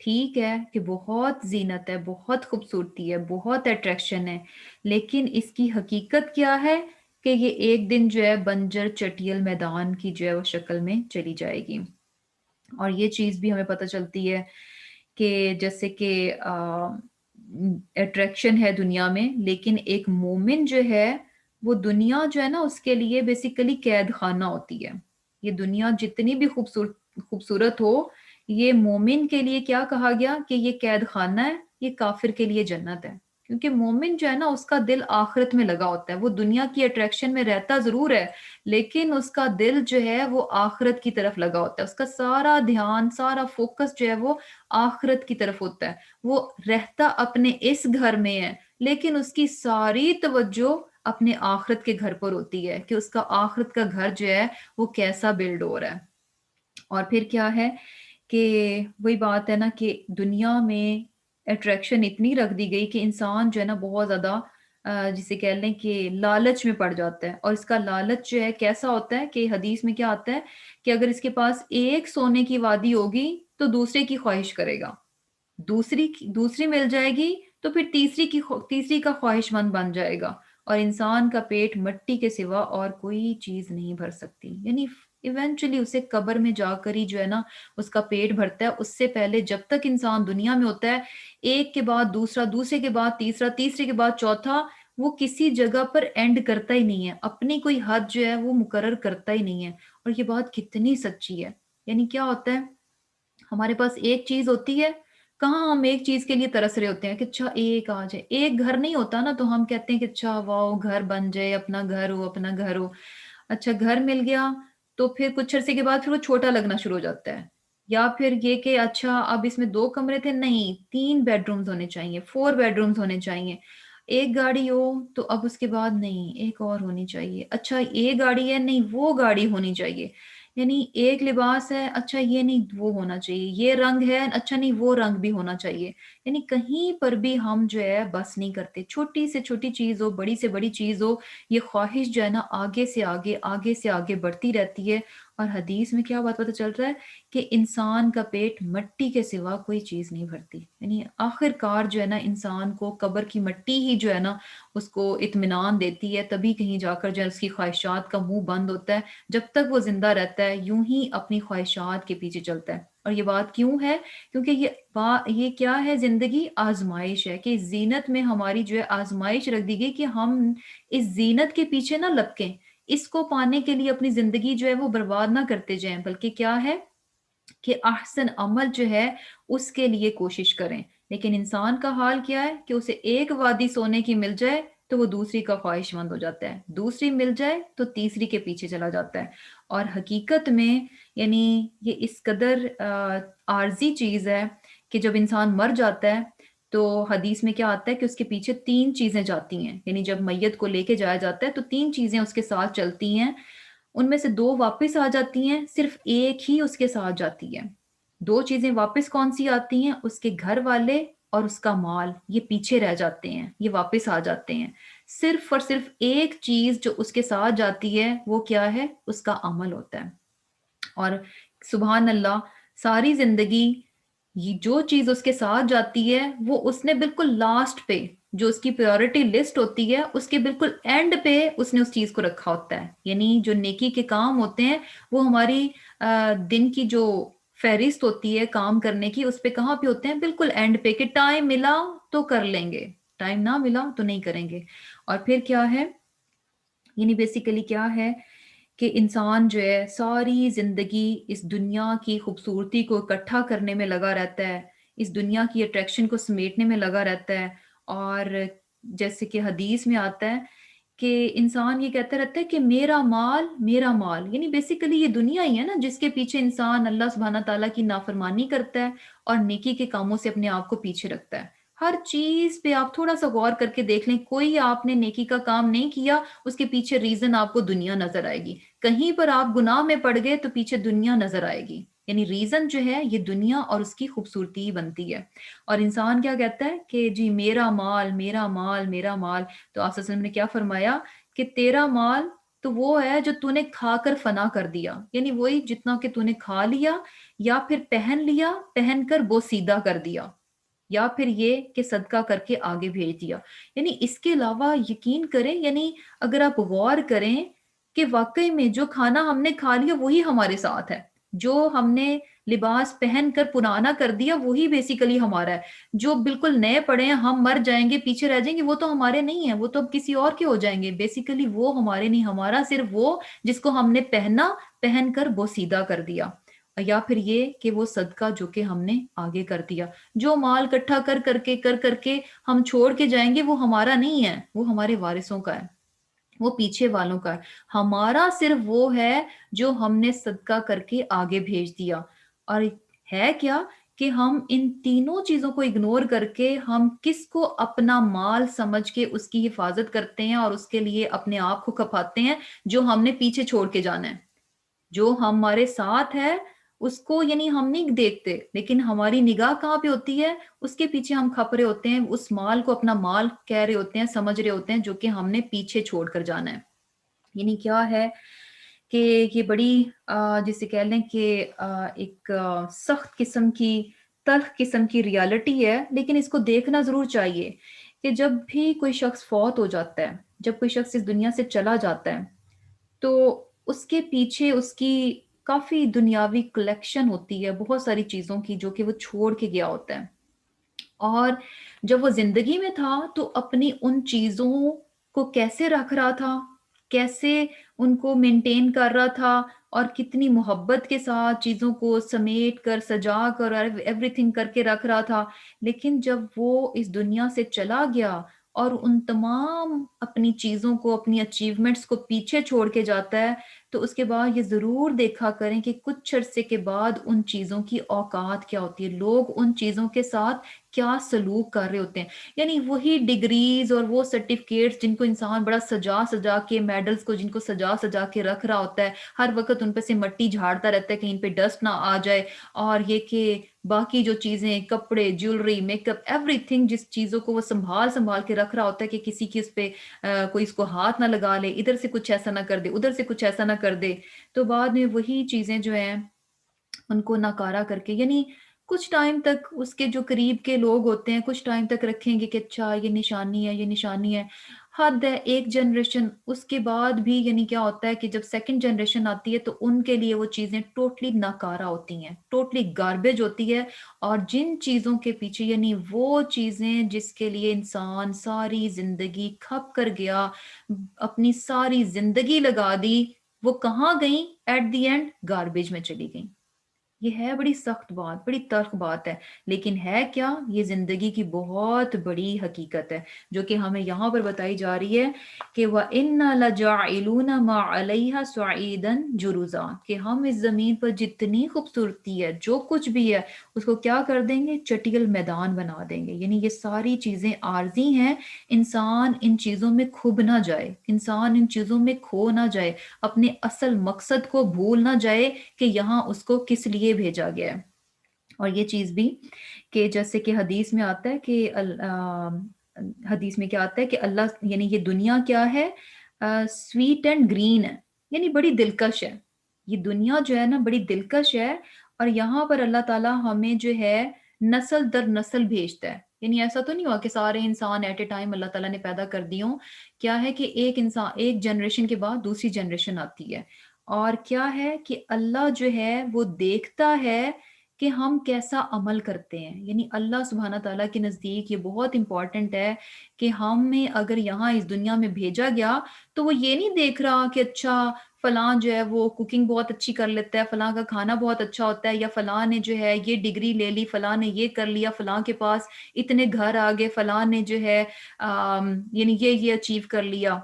ٹھیک ہے کہ بہت زینت ہے، بہت خوبصورتی ہے، بہت اٹریکشن ہے، لیکن اس کی حقیقت کیا ہے کہ یہ ایک دن جو ہے بنجر چٹیل میدان کی جو ہے وہ شکل میں چلی جائے گی۔ اور یہ چیز بھی ہمیں پتہ چلتی ہے کہ جیسے کہ اٹریکشن ہے دنیا میں، لیکن ایک مومن جو ہے وہ دنیا جو ہے نا اس کے لیے بیسیکلی قید خانہ ہوتی ہے۔ یہ دنیا جتنی بھی خوبصورت ہو، یہ مومن کے لیے کیا کہا گیا کہ یہ قید خانہ ہے، یہ کافر کے لیے جنت ہے، کیونکہ مومن جو ہے نا اس کا دل آخرت میں لگا ہوتا ہے، وہ دنیا کی اٹریکشن میں رہتا ضرور ہے، لیکن اس کا دل جو ہے وہ آخرت کی طرف لگا ہوتا ہے، اس کا سارا دھیان، سارا فوکس جو ہے وہ آخرت کی طرف ہوتا ہے۔ وہ رہتا اپنے اس گھر میں ہے، لیکن اس کی ساری توجہ اپنے آخرت کے گھر پر ہوتی ہے، کہ اس کا آخرت کا گھر جو ہے وہ کیسا بلڈ ہو رہا ہے۔ اور پھر کیا ہے کہ وہی بات ہے نا کہ دنیا میں اٹریکشن اتنی رکھ دی گئی کہ انسان جو ہے نا بہت زیادہ جسے کہہ لیں کہ لالچ میں پڑ جاتا ہے، اور اس کا لالچ جو ہے کیسا ہوتا ہے کہ حدیث میں کیا آتا ہے کہ اگر اس کے پاس ایک سونے کی وادی ہوگی تو دوسرے کی خواہش کرے گا، دوسری مل جائے گی تو پھر تیسری کا خواہش مند بن جائے گا، اور انسان کا پیٹ مٹی کے سوا اور کوئی چیز نہیں بھر سکتی۔ یعنی ایونچولی اسے قبر میں جا کر ہی جو ہے نا اس کا پیٹ بھرتا ہے، اس سے پہلے جب تک انسان دنیا میں ہوتا ہے، ایک کے بعد دوسرا، دوسرے کے بعد تیسرا، تیسرے کے بعد چوتھا، وہ کسی جگہ پر اینڈ کرتا ہی نہیں ہے، اپنی کوئی حد جو ہے وہ مقرر کرتا ہی نہیں ہے۔ اور یہ بات کتنی سچی ہے یعنی کیا ہوتا ہے، ہمارے پاس ایک چیز ہوتی ہے، کہاں ہم ایک چیز کے لیے ترس رہے ہوتے ہیں کہ اچھا ایک آ جائے، ایک گھر نہیں ہوتا نا تو ہم کہتے ہیں کہ اچھا واؤ گھر بن جائے، اپنا گھر ہو، اپنا گھر ہو. اچھا گھر مل گیا تو پھر کچھ عرصے کے بعد پھر وہ چھوٹا لگنا شروع ہو جاتا ہے. یا پھر یہ کہ اچھا اب اس میں 2 کمرے تھے، نہیں 3 بیڈ رومز ہونے چاہیے، 4 بیڈ رومز ہونے چاہیے. ایک گاڑی ہو تو اب اس کے بعد نہیں ایک اور ہونی چاہیے، اچھا یہ گاڑی ہے نہیں وہ گاڑی ہونی چاہیے. یعنی ایک لباس ہے، اچھا یہ نہیں وہ ہونا چاہیے، یہ رنگ ہے، اچھا نہیں وہ رنگ بھی ہونا چاہیے. یعنی کہیں پر بھی ہم جو ہے بس نہیں کرتے، چھوٹی سے چھوٹی چیز ہو، بڑی سے بڑی چیز ہو، یہ خواہش جو ہے نا آگے سے آگے آگے سے آگے بڑھتی رہتی ہے. اور حدیث میں کیا بات پتہ چل رہا ہے کہ انسان کا پیٹ مٹی کے سوا کوئی چیز نہیں بھرتی. یعنی آخر کار جو ہے نا انسان کو قبر کی مٹی ہی جو ہے نا اس کو اطمینان دیتی ہے، تبھی کہیں جا کر جو ہے اس کی خواہشات کا منہ بند ہوتا ہے. جب تک وہ زندہ رہتا ہے یوں ہی اپنی خواہشات کے پیچھے چلتا ہے. اور یہ بات کیوں ہے؟ کیونکہ یہ کیا ہے، زندگی آزمائش ہے، کہ زینت میں ہماری جو ہے آزمائش رکھ دی گئی کہ ہم اس زینت کے پیچھے نہ لپکیں، اس کو پانے کے لیے اپنی زندگی جو ہے وہ برباد نہ کرتے جائیں، بلکہ کیا ہے کہ احسن عمل جو ہے اس کے لیے کوشش کریں. لیکن انسان کا حال کیا ہے کہ اسے ایک وادی سونے کی مل جائے تو وہ دوسری کا خواہش مند ہو جاتا ہے، دوسری مل جائے تو تیسری کے پیچھے چلا جاتا ہے. اور حقیقت میں یعنی یہ اس قدر عارضی چیز ہے کہ جب انسان مر جاتا ہے تو حدیث میں کیا آتا ہے کہ اس کے پیچھے 3 چیزیں جاتی ہیں. یعنی جب میت کو لے کے جایا جاتا ہے تو 3 چیزیں اس کے ساتھ چلتی ہیں، ان میں سے 2 واپس آ جاتی ہیں، صرف ایک ہی اس کے ساتھ جاتی ہے. 2 چیزیں واپس کون سی آتی ہیں؟ اس کے گھر والے اور اس کا مال، یہ پیچھے رہ جاتے ہیں، یہ واپس آ جاتے ہیں. صرف اور صرف ایک چیز جو اس کے ساتھ جاتی ہے وہ کیا ہے؟ اس کا عمل ہوتا ہے. اور سبحان اللہ، ساری زندگی یہ جو چیز اس کے ساتھ جاتی ہے وہ اس نے بالکل لاسٹ پہ، جو اس کی پریورٹی لسٹ ہوتی ہے اس کے بالکل اینڈ پہ اس نے اس چیز کو رکھا ہوتا ہے. یعنی جو نیکی کے کام ہوتے ہیں وہ ہماری دن کی جو فہرست ہوتی ہے کام کرنے کی، اس پہ کہاں پہ ہوتے ہیں؟ بالکل اینڈ پہ، کہ ٹائم ملا تو کر لیں گے، ٹائم نہ ملا تو نہیں کریں گے. اور پھر کیا ہے، یعنی بیسیکلی کیا ہے کہ انسان جو ہے ساری زندگی اس دنیا کی خوبصورتی کو اکٹھا کرنے میں لگا رہتا ہے، اس دنیا کی اٹریکشن کو سمیٹنے میں لگا رہتا ہے. اور جیسے کہ حدیث میں آتا ہے کہ انسان یہ کہتا رہتا ہے کہ میرا مال میرا مال. یعنی بیسیکلی یہ دنیا ہی ہے نا جس کے پیچھے انسان اللہ سبحانہ تعالیٰ کی نافرمانی کرتا ہے اور نیکی کے کاموں سے اپنے آپ کو پیچھے رکھتا ہے. ہر چیز پہ آپ تھوڑا سا غور کر کے دیکھ لیں، کوئی آپ نے نیکی کا کام نہیں کیا اس کے پیچھے ریزن آپ کو دنیا نظر آئے گی. کہیں پر آپ گناہ میں پڑ گئے تو پیچھے دنیا نظر آئے گی. یعنی ریزن جو ہے یہ دنیا اور اس کی خوبصورتی ہی بنتی ہے. اور انسان کیا کہتا ہے کہ جی میرا مال میرا مال میرا مال. تو آپ صلی اللہ علیہ وسلم نے کیا فرمایا کہ تیرا مال تو وہ ہے جو تو نے کھا کر فنا کر دیا، یعنی وہی جتنا کہ تو نے کھا لیا یا پھر پہن لیا، پہن کر بوسیدہ کر دیا، یا پھر یہ کہ صدقہ کر کے آگے بھیج دیا. یعنی اس کے علاوہ یقین کریں، یعنی اگر آپ غور کریں کہ واقعی میں جو کھانا ہم نے کھا لیا وہی ہمارے ساتھ ہے، جو ہم نے لباس پہن کر پرانا کر دیا وہی بیسیکلی ہمارا ہے. جو بالکل نئے پڑے ہیں ہم مر جائیں گے پیچھے رہ جائیں گے وہ تو ہمارے نہیں ہیں، وہ تو اب کسی اور کے ہو جائیں گے. بیسیکلی وہ ہمارے نہیں، ہمارا صرف وہ جس کو ہم نے پہنا، پہن کر بوسیدہ کر دیا، یا پھر یہ کہ وہ صدقہ جو کہ ہم نے آگے کر دیا. جو مال اکٹھا کر کے ہم چھوڑ کے جائیں گے وہ ہمارا نہیں ہے، وہ ہمارے وارثوں کا ہے، وہ پیچھے والوں کا ہے. ہمارا صرف وہ ہے جو ہم نے صدقہ کر کے آگے بھیج دیا. اور ہے کیا کہ ہم ان تینوں چیزوں کو اگنور کر کے ہم کس کو اپنا مال سمجھ کے اس کی حفاظت کرتے ہیں اور اس کے لیے اپنے آپ کو کھپاتے ہیں، جو ہم نے پیچھے چھوڑ کے جانا ہے. جو ہمارے ساتھ ہے اس کو یعنی ہم نہیں دیکھتے، لیکن ہماری نگاہ کہاں پہ ہوتی ہے؟ اس کے پیچھے ہم کھپ رہے ہوتے ہیں، اس مال کو اپنا مال کہہ رہے ہوتے ہیں، سمجھ رہے ہوتے ہیں، جو کہ ہم نے پیچھے چھوڑ کر جانا ہے. یعنی کیا ہے کہ یہ بڑی جسے کہہ لیں کہ ایک سخت قسم کی، تلخ قسم کی ریالٹی ہے، لیکن اس کو دیکھنا ضرور چاہیے کہ جب بھی کوئی شخص فوت ہو جاتا ہے، جب کوئی شخص اس دنیا سے چلا جاتا ہے تو اس کے پیچھے اس کی کافی دنیاوی کلیکشن ہوتی ہے، بہت ساری چیزوں کی جو کہ وہ چھوڑ کے گیا ہوتا ہے. اور جب وہ زندگی میں تھا تو اپنی ان چیزوں کو کیسے رکھ رہا تھا، کیسے ان کو مینٹین کر رہا تھا اور کتنی محبت کے ساتھ چیزوں کو سمیٹ کر سجا کر ایوری تھنگ کر کے رکھ رہا تھا. لیکن جب وہ اس دنیا سے چلا گیا اور ان تمام اپنی چیزوں کو، اپنی اچیومنٹس کو پیچھے چھوڑ کے جاتا ہے، تو اس کے بعد یہ ضرور دیکھا کریں کہ کچھ عرصے کے بعد ان چیزوں کی اوقات کیا ہوتی ہے، لوگ ان چیزوں کے ساتھ کیا سلوک کر رہے ہوتے ہیں. یعنی وہی ڈگریز اور وہ سرٹیفکیٹس جن کو انسان بڑا سجا سجا کے، میڈلز کو جن کو سجا سجا کے رکھ رہا ہوتا ہے، ہر وقت ان پہ سے مٹی جھاڑتا رہتا ہے کہیں پہ ڈسٹ نہ آ جائے، اور یہ کہ باقی جو چیزیں، کپڑے، jewellery, make up, every thing, جس چیزوں کو وہ سنبھال سنبھال کے رکھ رہا ہوتا ہے کہ کسی کی اس پہ کوئی اس کو ہاتھ نہ لگا لے، ادھر سے کچھ ایسا نہ کر دے، ادھر سے کچھ ایسا نہ کر دے. تو بعد میں وہی چیزیں جو ہیں ان کو ناکارہ کر کے، یعنی کچھ ٹائم تک اس کے جو قریب کے لوگ ہوتے ہیں کچھ ٹائم تک رکھیں گے کہ اچھا یہ نشانی ہے، یہ نشانی ہے، حد ہے ایک جنریشن. اس کے بعد بھی یعنی کیا ہوتا ہے کہ جب سیکنڈ جنریشن آتی ہے تو ان کے لیے وہ چیزیں ٹوٹلی ناکارہ ہوتی ہیں، ٹوٹلی گاربیج ہوتی ہے. اور جن چیزوں کے پیچھے، یعنی وہ چیزیں جس کے لیے انسان ساری زندگی کھپ کر گیا، اپنی ساری زندگی لگا دی، وہ کہاں گئیں؟ ایٹ دی اینڈ گاربیج میں چلی گئیں. یہ ہے بڑی سخت بات، بڑی تلخ بات ہے، لیکن ہے کیا؟ یہ زندگی کی بہت بڑی حقیقت ہے جو کہ ہمیں یہاں پر بتائی جا رہی ہے کہ وَإِنَّا لَجَاعِلُونَ مَا عَلَيْهَا صَعِيدًا جُرُزًا، کہ ہم اس زمین پر جتنی خوبصورتی ہے، جو کچھ بھی ہے، اس کو کیا کر دیں گے؟ چٹیل میدان بنا دیں گے. یعنی یہ ساری چیزیں عارضی ہیں، انسان ان چیزوں میں کھب نہ جائے، انسان ان چیزوں میں کھو نہ جائے، اپنے اصل مقصد کو بھول نہ جائے کہ یہاں اس کو کس لیے بھیجا گیا ہے. اور یہ چیز بھی کہ جیسے کہ حدیث میں آتا ہے کہ حدیث میں کیا آتا ہے کہ اللہ، یعنی یہ دنیا کیا ہے؟ سویٹ اینڈ گرین ہے، یعنی بڑی دلکش ہے. یہ دنیا جو ہے نا بڑی دلکش ہے، اور یہاں پر اللہ تعالیٰ ہمیں جو ہے نسل در نسل بھیجتا ہے. یعنی ایسا تو نہیں ہوا کہ سارے انسان ایٹ اے ٹائم اللہ تعالیٰ نے پیدا کر دی ہوں. کیا ہے کہ ایک انسان، ایک جنریشن کے بعد دوسری جنریشن آتی ہے. اور کیا ہے کہ اللہ جو ہے وہ دیکھتا ہے کہ ہم کیسا عمل کرتے ہیں. یعنی اللہ سبحانہ تعالیٰ کے نزدیک یہ بہت امپورٹنٹ ہے کہ ہمیں اگر یہاں اس دنیا میں بھیجا گیا تو وہ یہ نہیں دیکھ رہا کہ اچھا فلاں جو ہے وہ کوکنگ بہت اچھی کر لیتا ہے، فلاں کا کھانا بہت اچھا ہوتا ہے، یا فلاں نے جو ہے یہ ڈگری لے لی، فلاں نے یہ کر لیا، فلاں کے پاس اتنے گھر آ گئے، فلاں نے جو ہے یعنی یہ اچیو کر لیا،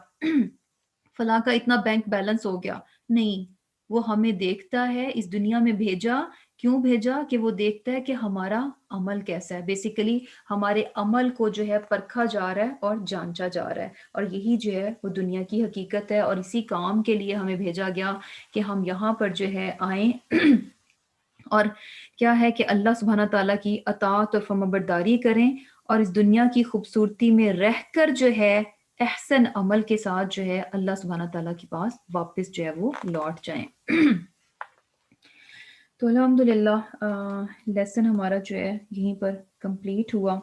فلاں کا اتنا بینک بیلنس ہو گیا. نہیں، وہ ہمیں دیکھتا ہے، اس دنیا میں بھیجا. کیوں بھیجا؟ کہ وہ دیکھتا ہے کہ ہمارا عمل کیسا ہے. بیسیکلی ہمارے عمل کو جو ہے پرکھا جا رہا ہے اور جانچا جا رہا ہے، اور یہی جو ہے وہ دنیا کی حقیقت ہے. اور اسی کام کے لیے ہمیں بھیجا گیا کہ ہم یہاں پر جو ہے آئیں اور کیا ہے کہ اللہ سبحانہ تعالیٰ کی اطاعت اور فرمانبرداری کریں، اور اس دنیا کی خوبصورتی میں رہ کر جو ہے احسن عمل کے ساتھ جو ہے اللہ سبحانہ تعالیٰ کے پاس واپس جو ہے وہ لوٹ جائیں. تو الحمدللہ لیسن ہمارا جو ہے یہیں پر کمپلیٹ ہوا.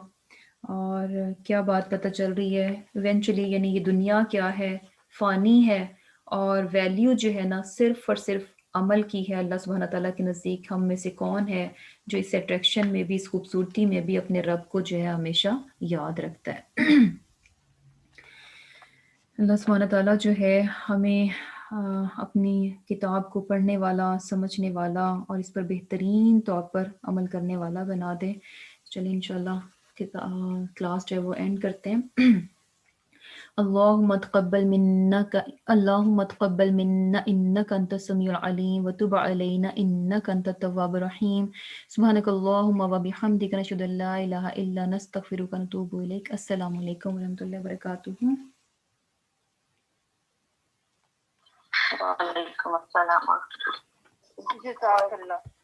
اور کیا بات پتہ چل رہی ہے ایونچولی، یعنی یہ دنیا کیا ہے؟ فانی ہے، اور ویلیو جو ہے نا صرف اور صرف عمل کی ہے. اللہ سبحانہ تعالیٰ کے نزدیک ہم میں سے کون ہے جو اس اٹریکشن میں بھی، اس خوبصورتی میں بھی اپنے رب کو جو ہے ہمیشہ یاد رکھتا ہے؟ اللہ سبحانہ تعالیٰ جو ہے ہمیں اپنی کتاب کو پڑھنے والا، سمجھنے والا، اور اس پر بہترین طور پر عمل کرنے والا بنا دے. چلیں انشاءاللہ کلاس جو ہے وہ اینڈ کرتے ہیں. اللهم تقبل منك اللهم تقبل منا انك انت السميع العليم وتب علينا انك انت التواب الرحيم. سبحانك اللهم وبحمدك نشهد ان لا اله الا انت نستغفرك ونتوب اليك. السلام علیکم ورحمۃ اللہ وبرکاتہ. وعلیکم السلام. جزاک اللہ.